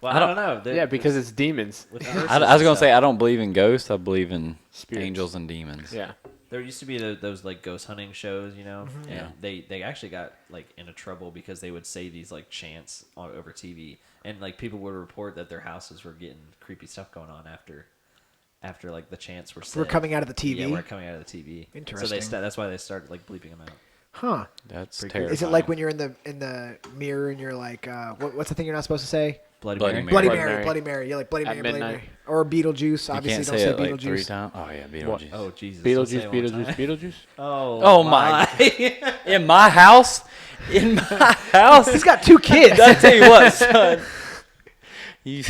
Well, I don't know. yeah, because it's demons. with I curses was and gonna say stuff, I don't believe in ghosts. I believe in Spirits. angels and demons. Yeah. there used to be those like ghost hunting shows, and Yeah. they actually got like into trouble because they would say these like chants over TV, and like people would report that their houses were getting creepy stuff going on after like the chants were said. We're coming out of the TV. Yeah, we're coming out of the TV. Interesting. So that's why they started like bleeping them out. Huh. That's Pretty cool. terrifying. Is it like when you're in the mirror and you're like, what's the thing you're not supposed to say? Bloody Bloody Mary. Mary. Bloody Bloody Mary, Mary. Bloody Mary. You're like Bloody At Mary, Bloody midnight. Mary. Or Beetlejuice. you Obviously, can't don't say say it like Beetlejuice. 3 times. Oh yeah, Beetlejuice. Oh Jesus! Don't say Beetlejuice, it one more Beetlejuce, time. Beetlejuice. Oh my! In my house, in my house. He's got two kids. I tell you what, son. You,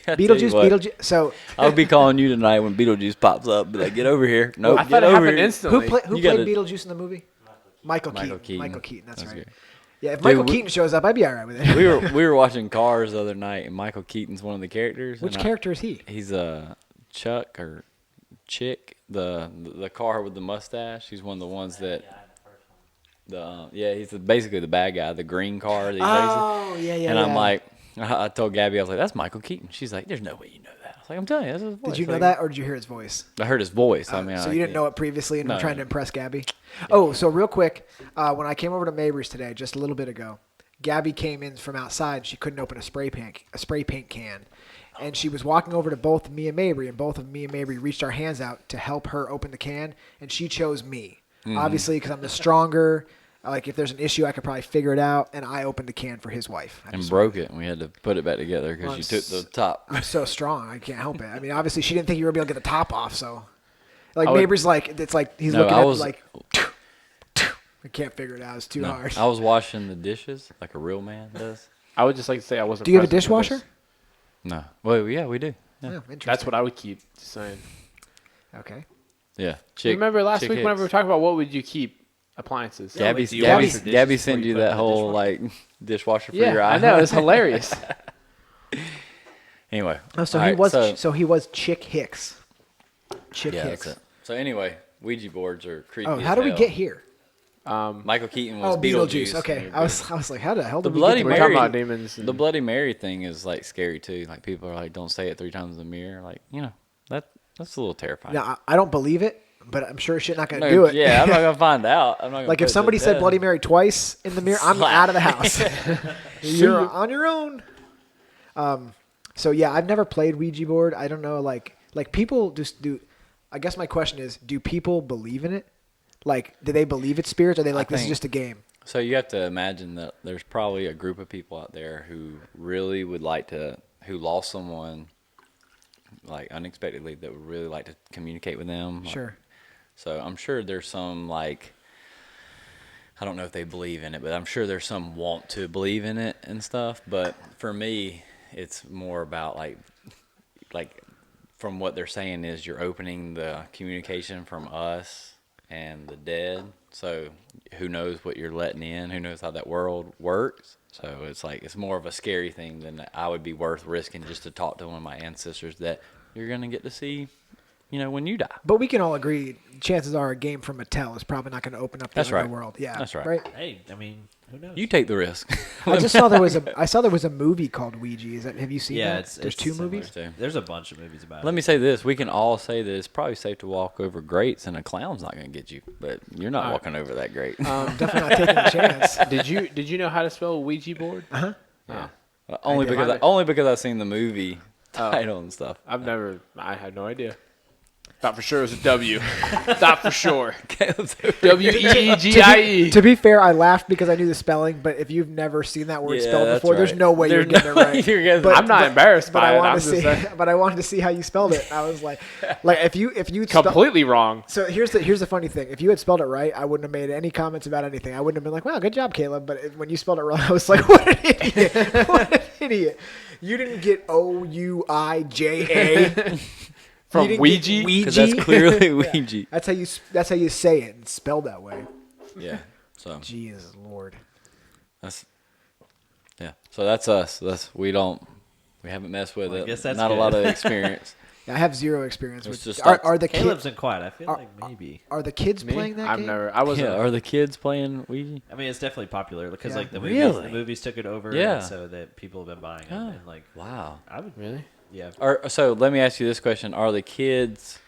I tell you Beetlejuice, what, Beetlejuice. So I'll be calling you tonight when Beetlejuice pops up. Be like, get over here. Nope, I get thought it over happened here. instantly. who You played gotta- Beetlejuice in the movie? Michael Michael Keaton. Keaton. Michael Keaton. That's That's right. good. Yeah, if Dude, Michael we- Keaton shows up, I'd be all right with it. We were watching Cars the other night, and Michael Keaton's one of the characters. Which and character is he? He's a Chuck or Chick, the car with the mustache. He's one of the ones that he's basically the bad guy, the green car that he races. Oh, yeah. And I'm like, I told Gabby, I was like, that's Michael Keaton. She's like, there's no way you know that. I was like, I'm telling you, that's his voice. did you know Like, that, or did you hear his voice? I heard his voice. I mean, So you didn't know it previously, and No. were trying to impress Gabby. Oh, so real quick, when I came over to Mabrys today, just a little bit ago, Gabby came in from outside. She couldn't open a spray paint can, and she was walking over to both me and Mabry, and both of me and Mabry reached our hands out to help her open the can, and she chose me, obviously because I'm the stronger. Like if there's an issue, I could probably figure it out, and I opened the can for his wife. And broke it, and we had to put it back together because Well, you took the top. I'm so strong, I can't help it. I mean, obviously she didn't think you were gonna be able to get the top off, so like I would- Mabry's like it's like he's No, looking I at was- me like. I can't figure it out. It's too No, hard. I was washing the dishes like a real man does. I would just like to say I wasn't. Do you have a present for dishwasher? this. No. Well, yeah, we do. Yeah. Oh, interesting. That's what I would keep. Just saying. Okay. Yeah. Remember last chick week whenever we were hits. talking about what would you keep appliances? Yeah, Gabby, like, do you wash your dishes Gabby before sent you you put it in that the whole dishwasher? like dishwasher for Yeah, your I iPhone. know it's hilarious. Anyway. Oh, so all he right, was so he was Chick Hicks. Chick yeah, Hicks. that's it. So anyway, Ouija boards are creepy. Oh, as how did we hell. get here? Michael Keaton was Oh, Beetlejuice. Okay, I was like, how the hell The did we Bloody get We're to talking Mary. about demons. The Bloody Mary thing is like scary too. Like people are like, don't say it 3 times in the mirror. Like that's a little terrifying. Now I don't believe it, but I'm sure shit not gonna No, do it. Yeah, I'm not gonna find out. I'm not gonna Like put if it somebody to said death. Bloody Mary twice in the mirror, I'm Slap. out of the house. You're on your own. So yeah, I've never played Ouija board. I don't know, like people just do. I guess my question is, do people believe in it? Like, do they believe it's spirits? Or are they like, this is just a game? So you have to imagine that there's probably a group of people out there who really would like to, who lost someone like unexpectedly, that would really like to communicate with them. Sure. So I'm sure there's some like, I don't know if they believe in it, but I'm sure there's some want to believe in it and stuff. But for me, it's more about like from what they're saying is you're opening the communication from us and the dead. So who knows what you're letting in? Who knows how that world works? So it's like, it's more of a scary thing than I would be worth risking just to talk to one of my ancestors that you're going to get to see, when you die. But we can all agree, chances are a game from Mattel is probably not going to open up the other world. Yeah, that's right. Hey, I mean, who knows? You take the risk. I just saw there was a movie called Ouija. Have you seen that? There's two movies. There's a bunch of movies about it. Let me say this: we can all say that it's probably safe to walk over grates, and a clown's not going to get you. But you're not walking over that grate. Definitely not taking a chance. Did you know how to spell Ouija board? Uh-huh. Yeah. Only because I've seen the movie title and stuff. I had no idea. Thought for sure it was a W. Thought for sure. W-E-E-G-I-E. W-E-E-G-I-E. To be fair, I laughed because I knew the spelling, but if you've never seen that word spelled before, there's no way you're getting it right. I'm not embarrassed by it. But I wanted to see how you spelled it. I was like if you completely wrong. So here's the funny thing. If you had spelled it right, I wouldn't have made any comments about anything. I wouldn't have been like, "Wow, good job, Caleb." But when you spelled it wrong, I was like, "What an idiot! What an idiot! You didn't get Ouija." From Ouija? Because that's clearly Ouija. Yeah. That's how you say it and spelled that way. Yeah. So. Jesus Lord. So that's us. We haven't messed with it. I guess that's not good. a lot of experience. Yeah, I have zero experience with just are the Caleb's kids in quiet. I feel like maybe. Are the kids playing that game? Are the kids playing Ouija? I mean, it's definitely popular because Yeah. the Really? movies took it over. Yeah. And so that people have been buying it. And Wow. I would really. Yeah. So let me ask you this question: are the kids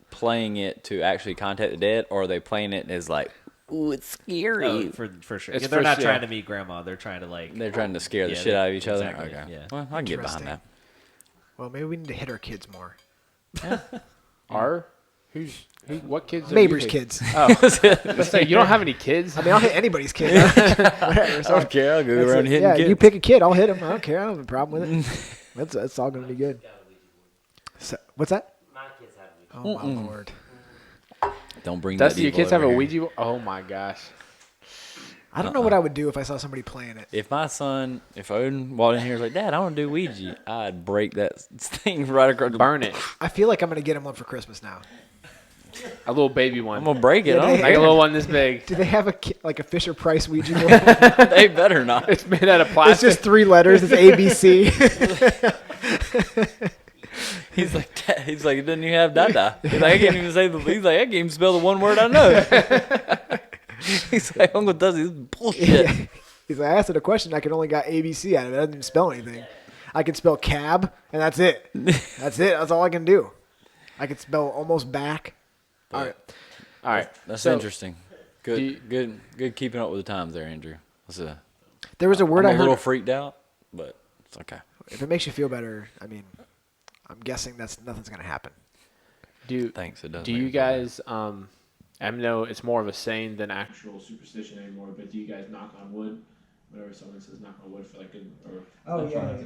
playing it to actually contact the dead, or are they playing it as like, ooh, it's scary? Oh, for sure. It's They're not for trying sure. to meet grandma. They're trying to They're trying to scare the shit out of each exactly, other. Okay. Yeah. Well, I can get behind that. Well, maybe we need to hit our kids more. What kids? Mabrys kids. Oh, let's say you don't have any kids. I mean, I'll hit anybody's kid. Whatever. I don't care. I'll go around hitting kids. You pick a kid, I'll hit him. I don't care. I don't have a problem with it. That's all going to be good. So, what's that? My kids have Ouija. Oh my Lord. Don't bring Dusty, that. your kids have a over here. Ouija board? Oh my gosh. I don't know what I would do if I saw somebody playing it. If Odin walked in here and was like, Dad, I want to do Ouija, I'd break that thing right across. Burn it. I feel like I'm going to get him one for Christmas now. A little baby one. I'm gonna break it. Yeah, I don't Like a care. little one this big. Do they have a Fisher Price Ouija board? They better not. It's made out of It's plastic. just 3 letters. It's ABC. He's like, it doesn't even have dada. He's like, I can't even say he's like, I can't even spell the one word I know. He's like, Uncle Dusty, this is bullshit. Yeah. He's like, I asked it a question. I can only got ABC out of it. I didn't even spell anything. I can spell cab, and that's it. That's it. That's all I can do. I can spell almost back. All right. That's So- interesting. Good keeping up with the times there, Andrew. There was a word I'm I a heard. little freaked out, but it's okay. If it makes you feel better, I mean, I'm guessing nothing's gonna happen. Thanks. It does. Do you guys? I know it's more of a saying than actual superstition anymore. But do you guys knock on wood whenever someone says knock on wood for like good or? Oh I try to,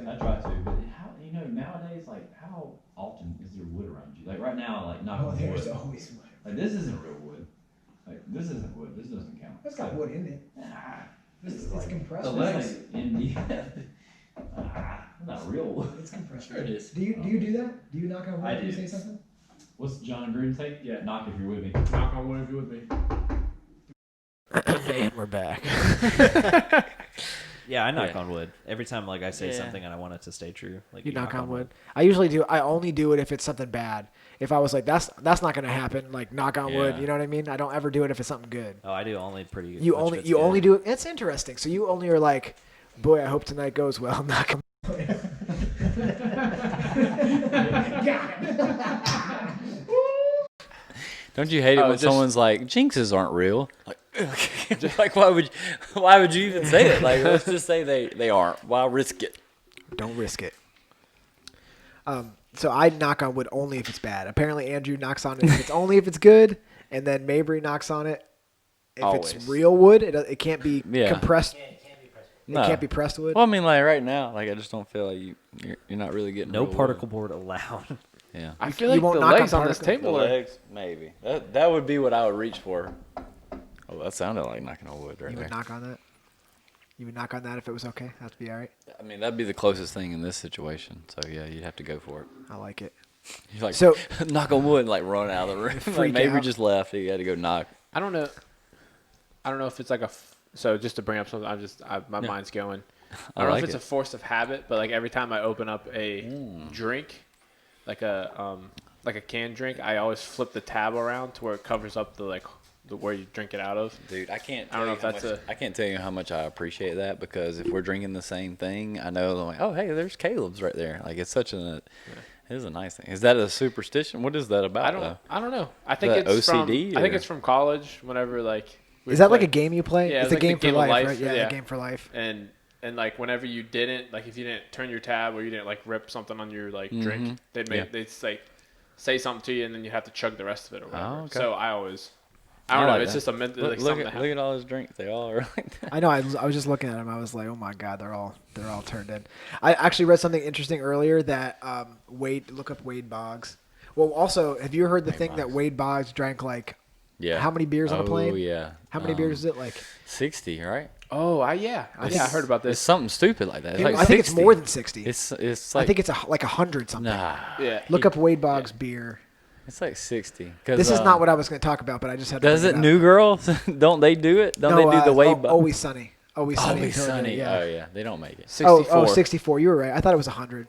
but how nowadays, like how often is there wood around you? Like right now, like knock on wood. always wood. Like this isn't real wood. Like this isn't wood. This doesn't count. It's got wood in it. This is It's like compressed. the legs in the. Not real wood. It's compressed. Sure it is. Do you do that? Do you knock on wood I if you do. say something? What's John Gruden say? Yeah. Knock if you're with me. Knock on wood if you're with me. And we're back. Yeah, I knock on wood every time. Like I say something and I want it to stay true. Like You knock on wood. I usually do. I only do it if it's something bad. If I was like, that's not gonna happen. Like knock on wood. Yeah. You know what I mean? I don't ever do it if it's something good. Oh, I do only pretty. You much only if it's you good. only do it. It's interesting. So you only are like, boy, I hope tonight goes well. Knock on. Don't you hate it when someone's like, jinxes aren't real? Like, why would you even say it? Like, let's just say they aren't. Why risk it? Don't risk it. So I knock on wood only if it's bad. Apparently Andrew knocks on it if it's only if it's good, and then Mabry knocks on it if it's Always. real wood. It can't be compressed. No. It can't be pressed wood. Well, I mean, like right now, like I just don't feel like you're not really getting No real particle wood. board allowed. Yeah. I feel You like won't the knock legs on on this particle- table The are. legs, maybe. That would be what I would reach for. Oh, that sounded like knocking on wood right You there. would knock on that. You would knock on that if it was okay. That'd be all right. I mean, that'd be the closest thing in this situation. So yeah, you'd have to go for it. I like it. You're like, So- knock on wood and like run out of the room. Like Freak maybe out. just left. You had to go knock. I don't know if it's like so just to bring up something. My mind's going. I don't know if it's a force of habit, but like every time I open up a drink, like a canned drink, I always flip the tab around to where it covers up the where you drink it out of. Dude, I can't. I don't know if that's I can't tell you how much I appreciate that because if we're drinking the same thing, I know I'm like, oh hey, there's Caleb's right there. Like it's such it is a nice thing. Is that a superstition? What is that about? I don't know. I think that it's OCD from. I think or- it's from college. Whenever we Is that play- like a game you play? Yeah, It's a like game the for life, right? Yeah, Yeah, a game for life. And like whenever you didn't, like if you didn't turn your tab or you didn't like rip something on your like drink, they'd like say something to you and then you have to chug the rest of it or whatever. Oh, okay. So I don't know. like It's that. just a mental Look, like look something at, that look at all his drinks. They all are like that. I know. I was just looking at them. I was like, oh my god, they're all turned in. I actually read something interesting earlier that look up Wade Boggs. Well, also, have you heard the thing that Wade Boggs drank like how many beers on a plane? Oh yeah. How many beers is it like? 60, right? Oh, I heard about It's this. something stupid like that. It's like I think it's 60. more than 60. It's like I think it's like 100 something. nah. Yeah. Look up Wade Boggs beer. It's like 60. This is not what I was going to talk about, but I just had to. Does bring it up. New Girls? Don't they do it? Don't they do the Wade Boggs? Always Sunny. Always Sunny. Always in Sunny. Philadelphia, Oh yeah, they don't make it. 64. Oh, 64. You were right. I thought it was 100.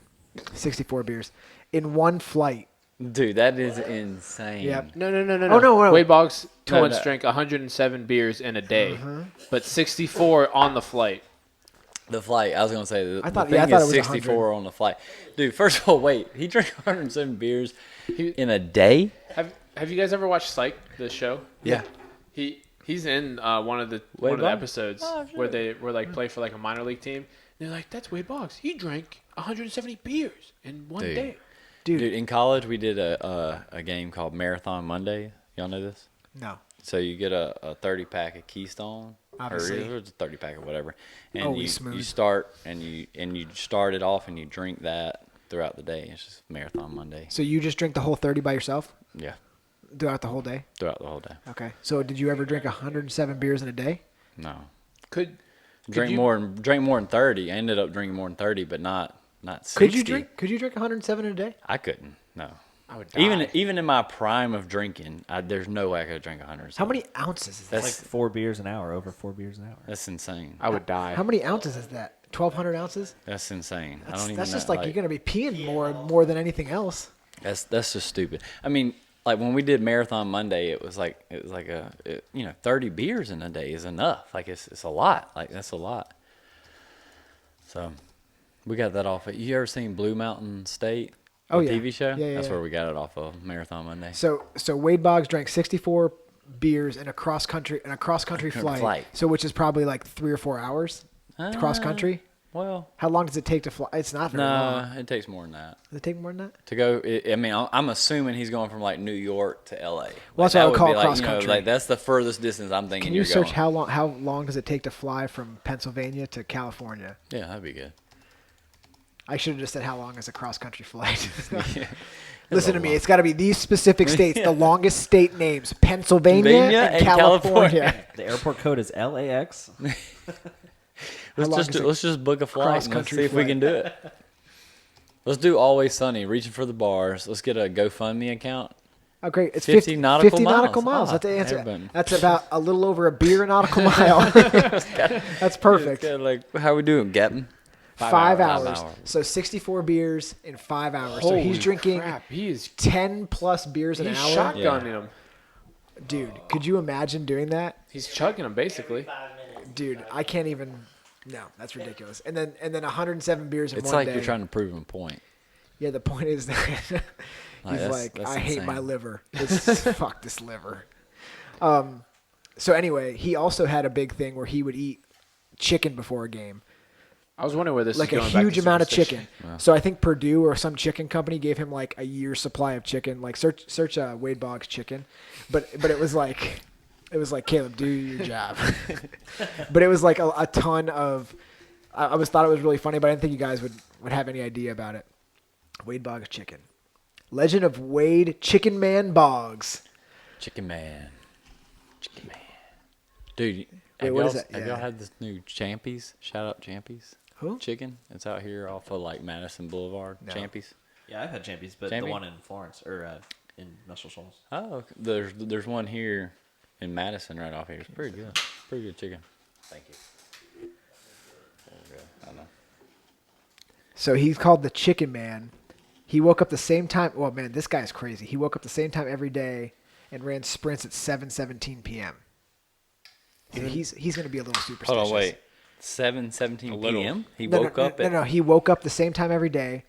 64 beers in one flight. Dude, that is insane. Yep. No. Oh, no. Wade Boggs No, once no. drank 107 beers in a day, but 64 on the flight. The flight. I was gonna say the thought thing it is was 64 on the flight. Dude, first of all, wait. He drank 107 beers in a day. Have you guys ever watched Psych, the show? Yeah. He's in one of the Boggs? episodes Oh, where they were like play for like a minor league team. And they're like, that's Wade Boggs. He drank 170 beers in one Dude. day. Dude, in college we did a game called Marathon Monday. Y'all know this? No. So you get a 30-pack of Keystone, Obviously. or it's a 30-pack or whatever, and Always you smooth. start and you start it off and you drink that throughout the day. It's just Marathon Monday. So you just drink the whole 30 by yourself Yeah, throughout the whole day? throughout the whole day. Okay. So did you ever drink 107 beers in a day? No, Could drink you- more than 30. I ended up drinking more than 30, but not 60. Could you drink 107 in a day? I couldn't. No. I would die. Even in my prime of drinking, there's no way I could drink 100. How many ounces is that? That's Like 4 beers an hour, over 4 beers an hour. that's insane. I would die. How many ounces is that? 1,200 ounces? That's insane. I That's, don't even that's know. just like you're going to be peeing more than anything else. That's just stupid. I mean, like when we did Marathon Monday, it was like 30 beers in a day is enough. Like it's a lot. Like that's a lot. So we got that off. You ever seen Blue Mountain State? Oh, the yeah. TV show. Yeah, That's yeah. where we got it off of Marathon Monday. So Wade Boggs drank 64 beers in a cross country flight. Flight. So which is probably like 3 or 4 hours cross country. Well, How long does it take to fly? It's not very long. no, it takes more than that Does it take more than that? to go. I mean, I'm assuming he's going from like New York to LA. Well, that's Like, what I that would would call be like, cross-country. like that's the furthest distance I'm thinking. Can you you're search going. how long does it take to fly from Pennsylvania to California? Yeah, that'd be good. I should have just said how long is a cross country flight. Yeah. Listen to me. It's got to be these specific states. The longest state names: Pennsylvania and California. The airport code is LAX. How long is it? Let's just book a flight and let's Cross-country see if we can do it. Let's do Always Sunny, reaching for the bars. Let's get a GoFundMe account. Okay, it's 50 nautical 50 nautical miles. miles. That's the answer. everybody. That's about a little over a beer a nautical mile. That's perfect. It's like, how we doing, Captain? 5 hours. hours. 5 hours. So 64 beers in 5 hours. So Holy he's drinking crap. He is 10 plus beers an he's hour. shotgunning him. Dude, could you imagine doing that? He's chugging him basically. Dude, I can't even. No, that's ridiculous. And then 107 beers in It's one like day. you're trying to prove a point. Yeah, the point is that he's like, that's I hate insane. my liver. Fuck this liver. So anyway, he also had a big thing where he would eat chicken before a game. I was wondering where this like is a going back huge to amount of superstition. chicken. Yeah. So I think Purdue or some chicken company gave him like a year's supply of chicken. Like search Wade Boggs chicken, but it was like Caleb, do your job. But it was like a ton of. I thought it was really funny, but I didn't think you guys would have any idea about it. Wade Boggs chicken, Legend of Wade Chicken Man Boggs. Chicken Man, dude. Wait, what is that? Have y'all had this new Champies? Shout out Champies. Who? Chicken. It's out here off of like Madison Boulevard. No. Champies. Yeah, I've had Champions, but Champion? the one in Florence or in Muscle Shoals. Oh, okay. There's one here in Madison right off here. It's pretty good. Pretty good chicken. Thank you. I know. So he's called the Chicken Man. He woke up the same time. Well, man, this guy's crazy. He woke up the same time every day and ran sprints at 7:17 p.m. He's going to be a little superstitious. Hold on, wait. 7:17 p.m. He No, woke up. No, he woke up the same time every day,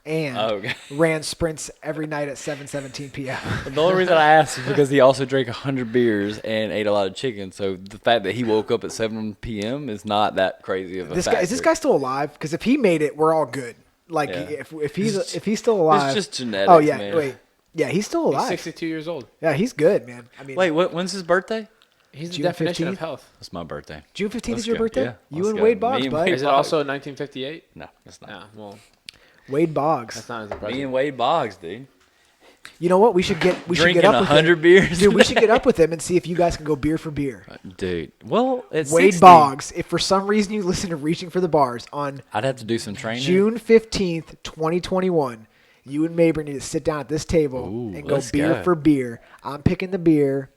and ran sprints every night at 7:17 p.m. The only reason I asked is because he also drank 100 beers and ate a lot of chicken. So the fact that he woke up at 7 p.m. is not that crazy of a factor. Is this guy still alive? Because if he made it, we're all good. Like Yeah. if he's still alive, It's just genetics. oh yeah, man. wait, yeah, he's still He's alive. 62 years old. Yeah, he's good, man. I mean, Wait, when's his birthday? He's the June definition 15th? of health. That's my birthday. June 15th Let's is your go. birthday. Yeah, You let's and go. Wade Boggs, Me and bud. Wade Is it Boggs. also 1958? No, that's not. Yeah, well, Wade Boggs. that's not as Me impressive. and Wade Boggs, dude. You know what? We should get Drinking up with 100 him. beers. Dude, we should get up with him and see if you guys can go beer for beer. Dude, well, it's Wade 60. Boggs, if for some reason you listen to Reaching for the Bars on I'd have to do some training. June 15th, 2021, you and Mabrys need to sit down at this table Ooh, and go let's beer go. for beer. I'm picking the beer.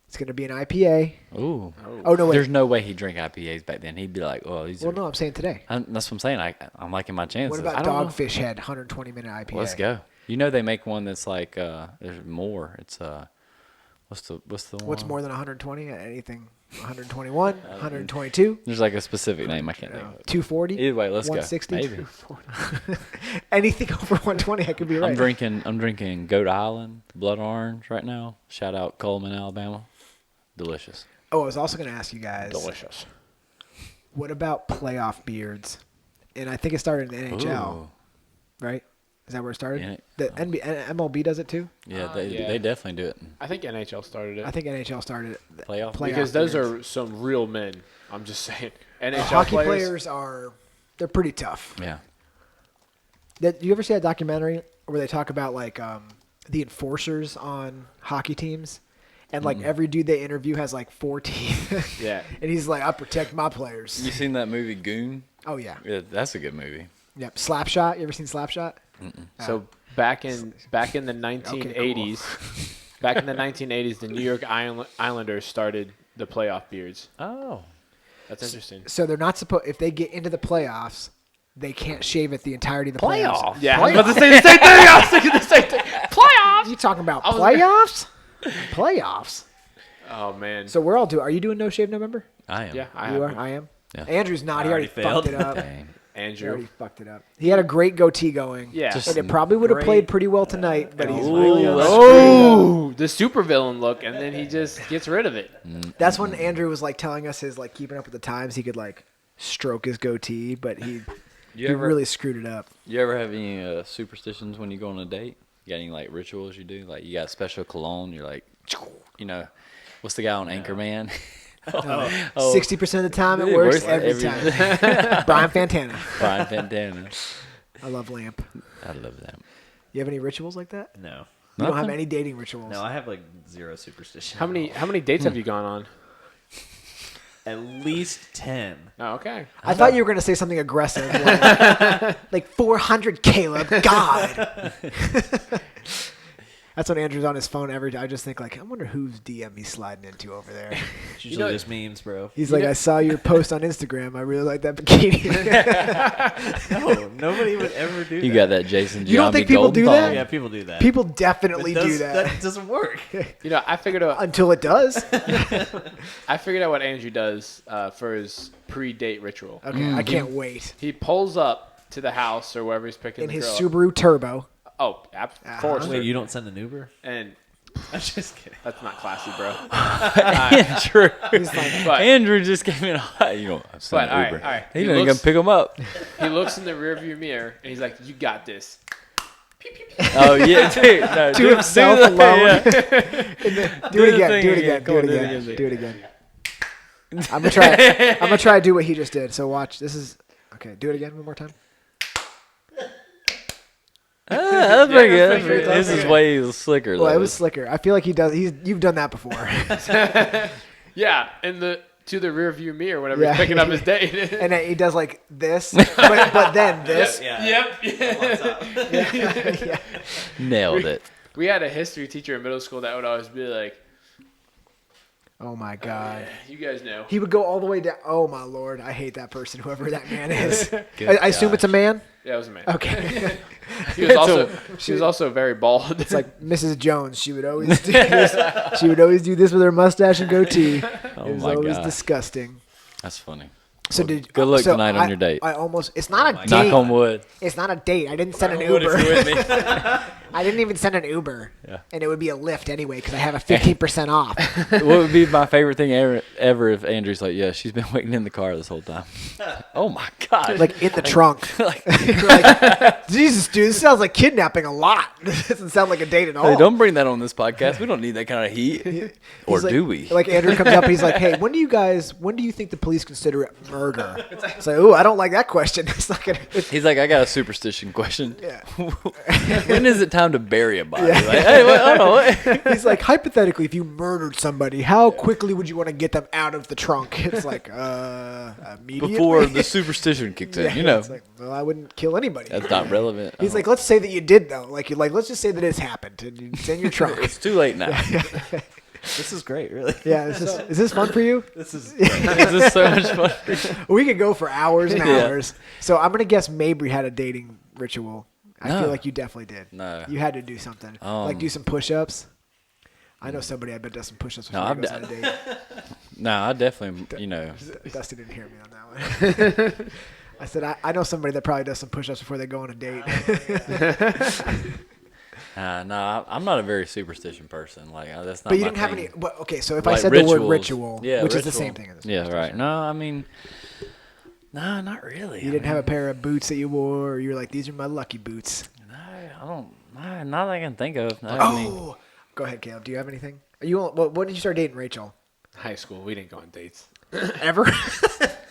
It's going to be an IPA. Ooh. Oh, no, wait. There's no way he'd drink IPAs back then. He'd be like, "Oh, these Well, are." no, I'm saying today. That's what I'm saying. I'm liking my chances. What about I don't know. Dogfish Head, 120-minute IPA? Let's go. You know they make one that's like there's more. It's what's the one? What's more than 120? Anything 121, 122, There's like a specific name I can't think of. 240? Either way, let's 160? go. Maybe. Anything over 120, I could be right. I'm drinking Goat Island Blood Orange right now. Shout out Coleman, Alabama. Delicious. Oh, I was also going to ask you guys. Delicious. What about playoff beards? And I think it started in the NHL, Ooh. right? Is that where it started? Yeah. The MLB does it too? Yeah, yeah. they definitely do it. I think NHL started it. I think NHL started it. Playoff. because those beards. are some real men. I'm just saying. NHL Hockey players. players they're pretty tough. Yeah. Do you ever see that documentary where they talk about like the enforcers on hockey teams? And like every dude they interview has like 4 teeth. Yeah. And he's like, I protect my players. You seen that movie Goon? Oh, yeah. Yeah, that's a good movie. Yep. Slapshot. You ever seen Slapshot? So back in the 1980s, back in the 1980s, the New York Islanders started the playoff beards. Oh. That's interesting. So they're not supposed, if they get into the playoffs, they can't shave it the entirety of the playoffs. Yeah, I was about to say the same thing. I was thinking the same thing. Playoffs. You talking about playoffs? Playoffs. Oh man. So we're all doing. Are you doing No Shave November? I am. Yeah, I You have. are. I am. Yeah. Andrew's not. He I already already fucked it up. Dang. He Andrew. already fucked it up. He had a great goatee going. Yeah. Just- And it probably would have Great. played pretty well tonight, but he's Ooh, really oh, the supervillain look, and then he just gets rid of it. That's when Andrew was like telling us his like keeping up with the times. He could like stroke his goatee, but he really screwed it up. You ever have any superstitions when you go on a date? You got any like rituals you do? Like you got special cologne. You're like, you know, what's the guy on Anchorman? 60% of the time it It works works every every time. Brian Fantana. Brian Fantana. I love Lamp. I love that. You have any rituals like that? No. You don't have Nothing? any dating rituals. No, I have like zero superstition. How many dates have you gone on? At least 10. Oh, okay. I thought you were going to say something aggressive. Like 400, Caleb. God. That's when Andrew's on his phone every day. I just think, like, I wonder whose DM he's sliding into over there. It's usually know- just memes, bro. He's like, I saw your post on Instagram. I really like that bikini. No, nobody would ever do that. You got that Jason Giambi You don't think people golden do that? thong. Yeah, people do that. People But definitely do that. That doesn't work. You know, I figured out Until it does. what Andrew does for his pre-date ritual. Okay, I can't wait. He pulls up to the house or wherever he's picking In the his girl up. Subaru Turbo. Oh, of course. Wait, you don't send an Uber? And I'm just kidding. That's not classy, bro. Andrew, But- Andrew just gave me you know, I'm sending But, all right, Uber. all right. He He didn't looks- gonna pick him up. He looks in the rearview mirror and he's like, "You got this." Oh yeah, dude. No, To himself that, alone. yeah. Do it the again. thing Do it again. again. Come Do it on, do it again. again. Do it again. I'm gonna try. I'm gonna try to do what he just did. So watch. This is okay. Do it again one more time. That's pretty good. that's pretty good. This is way slicker. Well, though. it was slicker. I feel like he does. You've done that before. Yeah, to the rearview mirror whenever Yeah. he's picking up his date. And then he does like this, but then this. Yeah. Yeah. Nailed it. We had a history teacher in middle school that would always be like, Oh my God. "You guys know." He would go all the way down. Oh my Lord. I hate that person, whoever that man is. Good I assume it's a man. Yeah, it was a man. Okay. He was also very bald. It's like Mrs. Jones. She would always do this. She would always do this with her mustache and goatee. Oh It was my always God. disgusting. That's funny. So Well, did good luck so tonight on I- your date. I almost. It's not a my date. Knock on wood. It's not a date. I didn't send an Wood if Uber. you're with me. I didn't even send an Uber. Yeah. And it would be a Lyft anyway because I have a 15% off. What would be my favorite thing ever if Andrew's like, yeah, she's been waiting in the car this whole time. Oh my God. Like in the trunk. Like, You're like, Jesus, dude, this sounds like kidnapping a lot. This doesn't sound like a date at all. hey, don't bring that on this podcast. We don't need that kind of heat. Or He's like- do we? Like Andrew comes up, he's like, "Hey, when do you think the police consider it murder?" It's like, "Ooh, I don't like that question." It's not gonna. He's like, I got a superstition question. Yeah. When is it time to bury a body? Yeah. Like, hey, what? I don't know. What? He's like, hypothetically, if you murdered somebody, how quickly would you want to get them out of the trunk? It's like, immediately. Before the superstition kicks in, Yeah, you know. It's like, well, I wouldn't kill anybody. That's not relevant. He's like, let's say that you did though. Like, let's just say that it's happened and it's in your trunk. it's too late now. This is great, really. Yeah, is this fun for you? This is This is so much fun. We could go for hours and Yeah. hours. So I'm gonna guess Mabry had a dating ritual. I No. feel like you definitely did. No. You had to do something. Like do some push-ups. I know somebody I bet does some push-ups before No, he I've goes on a date. No, I definitely, you know. Dusty didn't hear me on that one. I said I know somebody that probably does some push-ups before they go on a date. No, I'm not a very superstition person. Like that's not. But you my didn't have thing. any. But okay, so if I Like said the word rituals. ritual, Yeah, which is the ritual. same thing as Yeah, right. No, I mean, no, not really. you didn't have a pair of boots that you wore, or you were like, "These are my lucky boots." No, I don't. No, not that I can think of. No, I Oh, mean, go ahead, Caleb. Do you have anything? Are you? When did you start dating Rachel? High school, we didn't go on dates. Ever?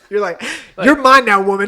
You're like, you're mine now, woman.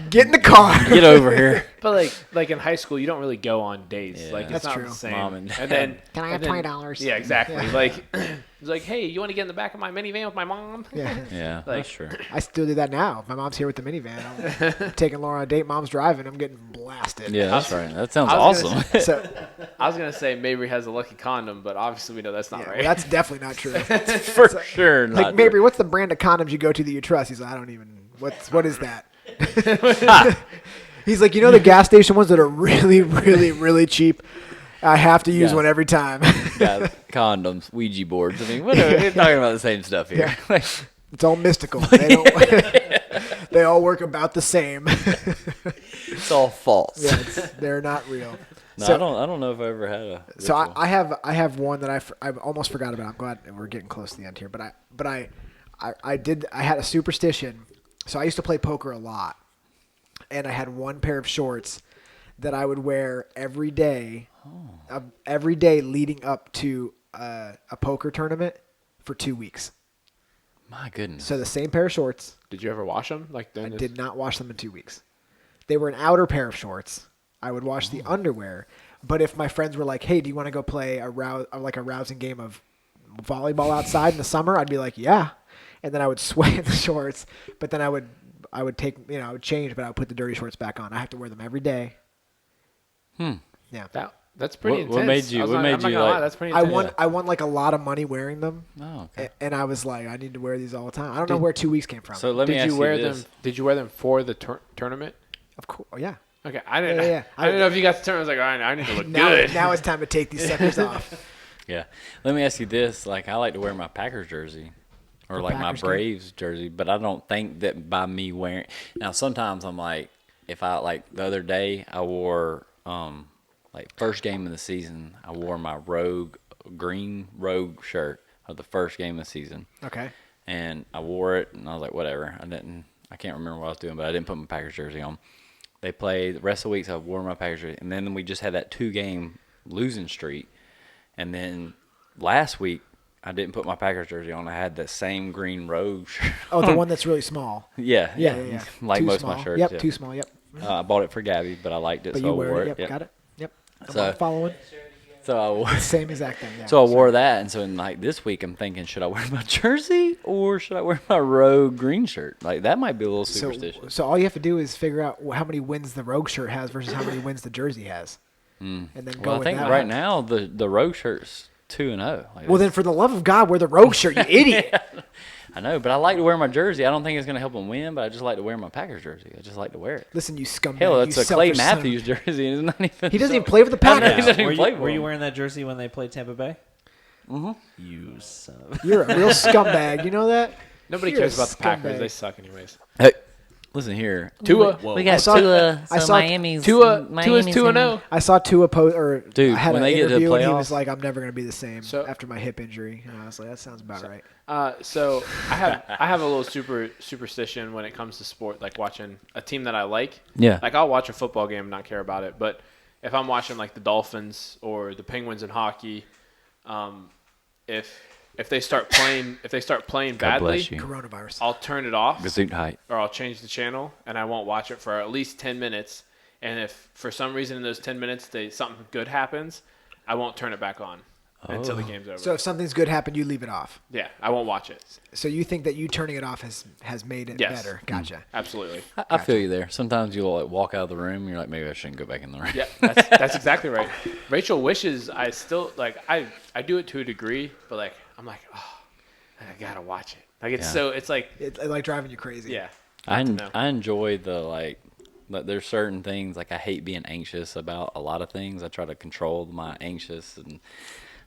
Get in the car. get over here. But like in high school, you don't really go on dates. Yeah. Like That's it's not true. the same. Mom and dad. then Can I have and then- $20? Yeah, exactly. Yeah. Like it's like, hey, you want to get in the back of my minivan with my mom? Yeah. Yeah, Like- that's true. I still do that now. If my mom's here with the minivan, I'm taking Laura on a date. Mom's driving. I'm getting blasted. Yeah, that's right. That sounds I was awesome. gonna So I was gonna say Mabry has a lucky condom, but obviously we know that's not yeah, right. well, that's definitely not true. For sure. Like, Not Mabry, what's the brand of condoms you go to that you trust? He's like, I don't even. What is that? He's like, you know, the gas station ones that are really, really, really cheap. I have to use Yeah. one every time. got condoms, Ouija boards. I mean, whatever. We're talking about the same stuff here. Yeah. Like, It's all mystical. They don't. They all work about the same. it's all false. Yeah, they're not real. No, So- I don't know if I ever had a. So ritual. I have one that I almost forgot about. I'm glad we're getting close to the end here. But I had a superstition. So I used to play poker a lot, and I had one pair of shorts that I would wear every day, leading up to a poker tournament for 2 weeks. My goodness. So the same pair of shorts. Did you ever wash them? Like I did not wash them in 2 weeks. They were an outer pair of shorts. I would wash the underwear. But if my friends were like, "Hey, do you want to go play a rousing game of volleyball outside in the summer?" I'd be like, "Yeah." And then I would sweat in the shorts. But then I would take, I would change, but I would put the dirty shorts back on. I have to wear them every day. Yeah. That's pretty What intense. made you- I was what not- made I'm not you, gonna lie, like- that's pretty I intense. won like a lot of money wearing them. Oh, okay. And I was like, I need to wear these all the time. I don't know where 2 weeks came from. So let me Did ask you wear this. them? Did you wear them for the tournament? of course, yeah. Okay, I didn't. Yeah. I didn't know if you got the tournament. I was like, all right, I need to look Now, good. now it's time to take these suckers off. Yeah. Let me ask you this. Like, I like to wear my Packers jersey or The like my Packers game? Braves jersey, but I don't think that by me wearing. Now, sometimes I'm like, if I, like the other day, I wore, like, first game of the season, I wore my Rogue green Rogue shirt of the first game of the season. Okay. And I wore it, and I was like, whatever. I can't remember what I was doing, but I didn't put my Packers jersey on. They played the rest of the weeks. I wore my Packers jersey, and then we just had that 2-game losing streak. And then last week, I didn't put my Packers jersey on. I had that same green Rogue shirt. Oh, the one that's really small. Yeah. Like Too most small. of my shirts. Yep, yeah. too small. Yep. I bought it for Gabby, but I liked it, But so you I wear wore it. it. Yep, got it. Yep. I'm So- following. So I wore Same exact thing. Yeah. So I wore that, and so in like this week, I'm thinking, should I wear my jersey or should I wear my Rogue green shirt? Like that might be a little superstitious. So all you have to do is figure out how many wins the Rogue shirt has versus how many wins the jersey has, and then go Well, I with think that. right now the Rogue shirt's 2-0. Like Well, then for the love of God, wear the Rogue shirt, you idiot. I know, but I like to wear my jersey. I don't think it's going to help them win, but I just like to wear my Packers jersey. I just like to wear it. Listen, you scumbag. Hell, you it's a Clay selfish son of- Matthews jersey, and it's not even. He doesn't even play for the I know, Packers. he doesn't even play for Were you them. wearing that jersey when they played Tampa Bay? Mm-hmm. You son of You're a real scumbag. You know that? Nobody You're cares a about the Packers. scumbag. They suck anyways. Hey, listen here. Tua. Whoa. We got I saw- Tua. I So saw- Miami's Tua's Miami's 2-0. I saw Tua post or Dude, I had when an they get to the interview and he was playoffs- like, "I'm never going to be the same So- after my hip injury." And I was like, "That sounds about right." So I have a little superstition when it comes to sport, like watching a team that I like. Yeah. Like I'll watch a football game and not care about it, but if I'm watching like the Dolphins or the Penguins in hockey, if they start playing God badly, bless you. Coronavirus. I'll turn it off Gesundheit. or I'll change the channel and I won't watch it for at least 10 minutes. And if for some reason in those 10 minutes something good happens, I won't turn it back on until the game's over. So if something's good happened, you leave it off. Yeah, I won't watch it. So you think that you turning it off has made it Yes. better? Gotcha. Absolutely. I feel you there. Sometimes you'll like walk out of the room and you're like, maybe I shouldn't go back in the room. Yeah, that's exactly right. Rachel wishes I still like I do it to a degree, but like I'm like, oh, I gotta watch it. Like it's Yeah. so it's like It like driving you crazy. yeah. I Good to know. enjoy the like there's certain things like I hate being anxious about a lot of things. I try to control my anxious and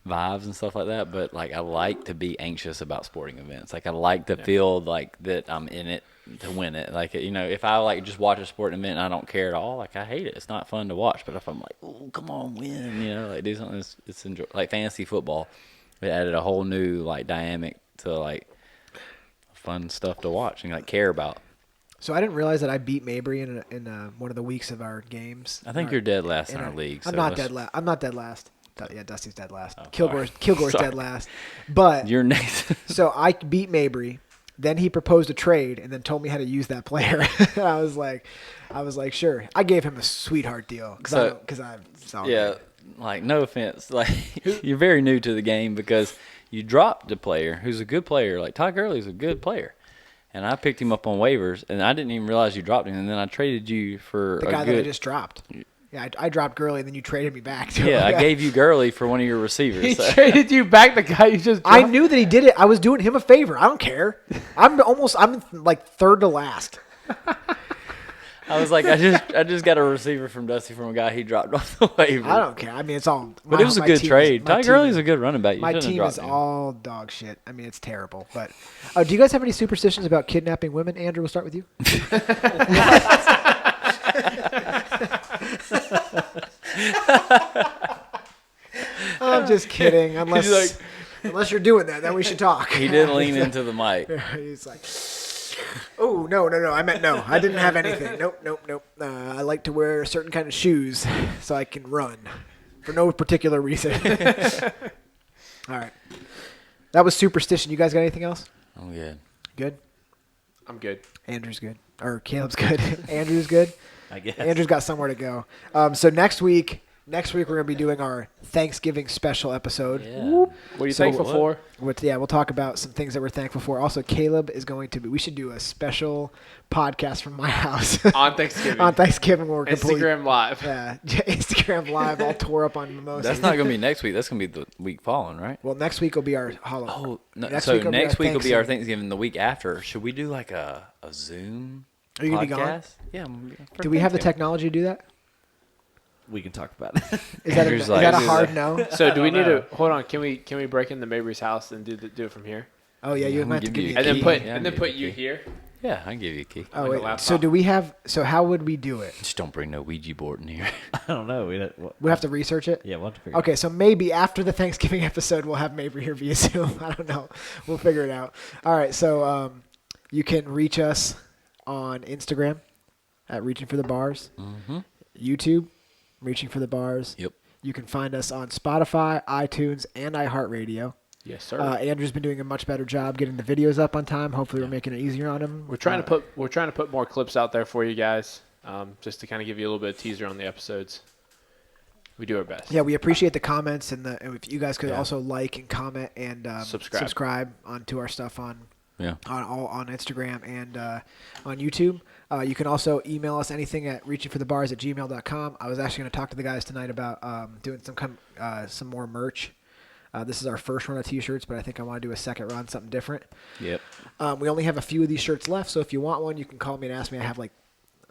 vibes and stuff like that, but like I like to be anxious about sporting events. Like I like to feel like that I'm in it to win it. Like if I like just watch a sporting event and I don't care at all, like I hate it. It's not fun to watch. But if I'm like, oh come on, win, like do something, it's enjoy. Like fantasy football, it added a whole new like dynamic to like fun stuff to watch and like care about. So I didn't realize that I beat Mabry in one of the weeks of our games. I think you're dead last in our league. I'm so not let's- dead last. I'm not dead last. Yeah, Dusty's dead last. Oh, Kilgore's sorry. dead last. But You're next. so I beat Mabry. Then he proposed a trade and then told me how to use that player. I was like, sure. I gave him a sweetheart deal because I saw Yeah, like no offense, like you're very new to the game because you dropped a player who's a good player. Like Todd Gurley's a good player, and I picked him up on waivers, and I didn't even realize you dropped him. And then I traded you for the a guy good. that I just dropped. Yeah, I dropped Gurley and then you traded me back to him. Yeah, I gave you Gurley for one of your receivers. He so- traded you back the guy you just I dropped. knew that he did it. I was doing him a favor. I don't care. I'm like third to last. I was like, I just got a receiver from Dusty from a guy he dropped off the waiver. I don't care. I mean, it's all. But it was a good trade. Todd Gurley's a good running back. You My shouldn't have team dropped is him. all dog shit. I mean, it's terrible. But do you guys have any superstitions about kidnapping women? Andrew, we'll start with you. I'm just kidding. Unless you're doing that, then we should talk. He did lean into the mic. He's like, oh, no. I meant no. I didn't have anything. Nope. I like to wear a certain kind of shoes so I can run for no particular reason. All right. That was superstition. You guys got anything else? Oh yeah. Good? I'm good. Andrew's good. Or Caleb's good. Andrew's good. I guess. Andrew's got somewhere to go. So next week we're going to be doing our Thanksgiving special episode. Yeah. What are you So thankful for? We'll talk about some things that we're thankful for. Also, Caleb is going to be. We should do a special podcast from my house On Thanksgiving. on Thanksgiving. Where we're completely, Instagram Live. yeah, Instagram live, all tore up on mimosas. That's not gonna be next week. That's gonna be the week following, right? Well, next week will be our Halloween. Oh, no, Next so week will be next our week will be our Thanksgiving. Thanksgiving. The week after, should we do like a Zoom Are you podcast? gonna be gone? Yeah. for Do we have the Thanksgiving. technology to do that? We can talk about it. Is that Andrew's is like- that a hard no? So do we need know. to hold on? Can we break into Mabrys house and do it from here? Oh yeah, you I'm might have to gonna give give me you a a And key. then put Yeah, and then maybe. put you here. Yeah, I can give you a key. Oh, Like a wait. laptop. So do we have? So how would we do it? Just don't bring no Ouija board in here. I don't know. We have to research it. Yeah, we'll have to figure. Okay, so maybe after the Thanksgiving episode, we'll have Mabry here via Zoom. I don't know. We'll figure it out. All right, so you can reach us on Instagram at Reaching for the Bars, YouTube, Reaching for the Bars. Yep. You can find us on Spotify, iTunes, and iHeartRadio. Yes, sir. Andrew's been doing a much better job getting the videos up on time. Hopefully, we're making it easier on him. We're trying to put more clips out there for you guys, just to kind of give you a little bit of teaser on the episodes. We do our best. Yeah, we appreciate the comments and if you guys could also like and comment and subscribe onto our stuff on Instagram and on YouTube. You can also email us anything at reachingforthebars@gmail.com. I was actually going to talk to the guys tonight about doing some more merch. This is our first run of T-shirts, but I think I want to do a second run, something different. Yep. We only have a few of these shirts left, so if you want one, you can call me and ask me. I have like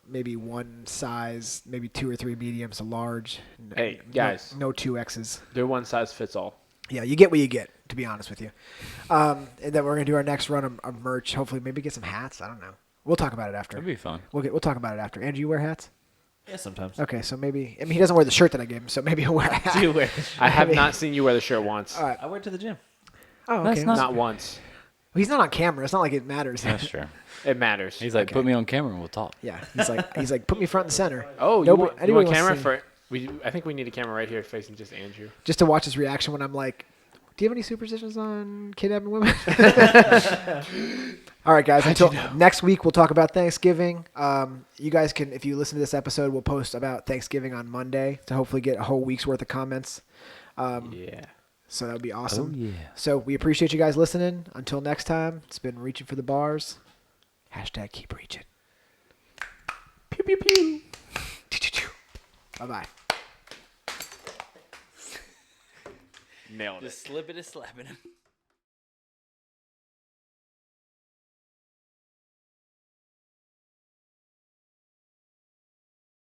maybe one size, maybe 2 or 3 mediums, a large. Hey, guys. No 2Xs. They're one size fits all. Yeah, you get what you get, to be honest with you. And then we're going to do our next run of merch. Hopefully, maybe get some hats. I don't know. We'll talk about it after. That'd be fun. We'll talk about it after. Andrew, you wear hats? Yeah, sometimes. Okay, so maybe. I mean, he doesn't wear the shirt that I gave him, so maybe he'll wear a hat. Do you wear? I have not seen you wear the shirt once. All right. I wear it to the gym. Oh, That's okay. Not once. He's not on camera. It's not like it matters. That's true. It matters. He's like, Okay. put me on camera and we'll talk. Yeah, he's like, put me front and center. Oh, Nobody- you want anybody wants camera to see- for? I think we need a camera right here facing just Andrew. Just to watch his reaction when I'm like, do you have any superstitions on kidnapping women? All right, guys. Until next week, we'll talk about Thanksgiving. You guys can, if you listen to this episode, we'll post about Thanksgiving on Monday to hopefully get a whole week's worth of comments. Yeah. So that would be awesome. Oh, yeah. So we appreciate you guys listening. Until next time, it's been Reaching for the Bars. # keep reaching. Pew pew pew. Bye-bye. Nailed it. Just slip it and slapping him.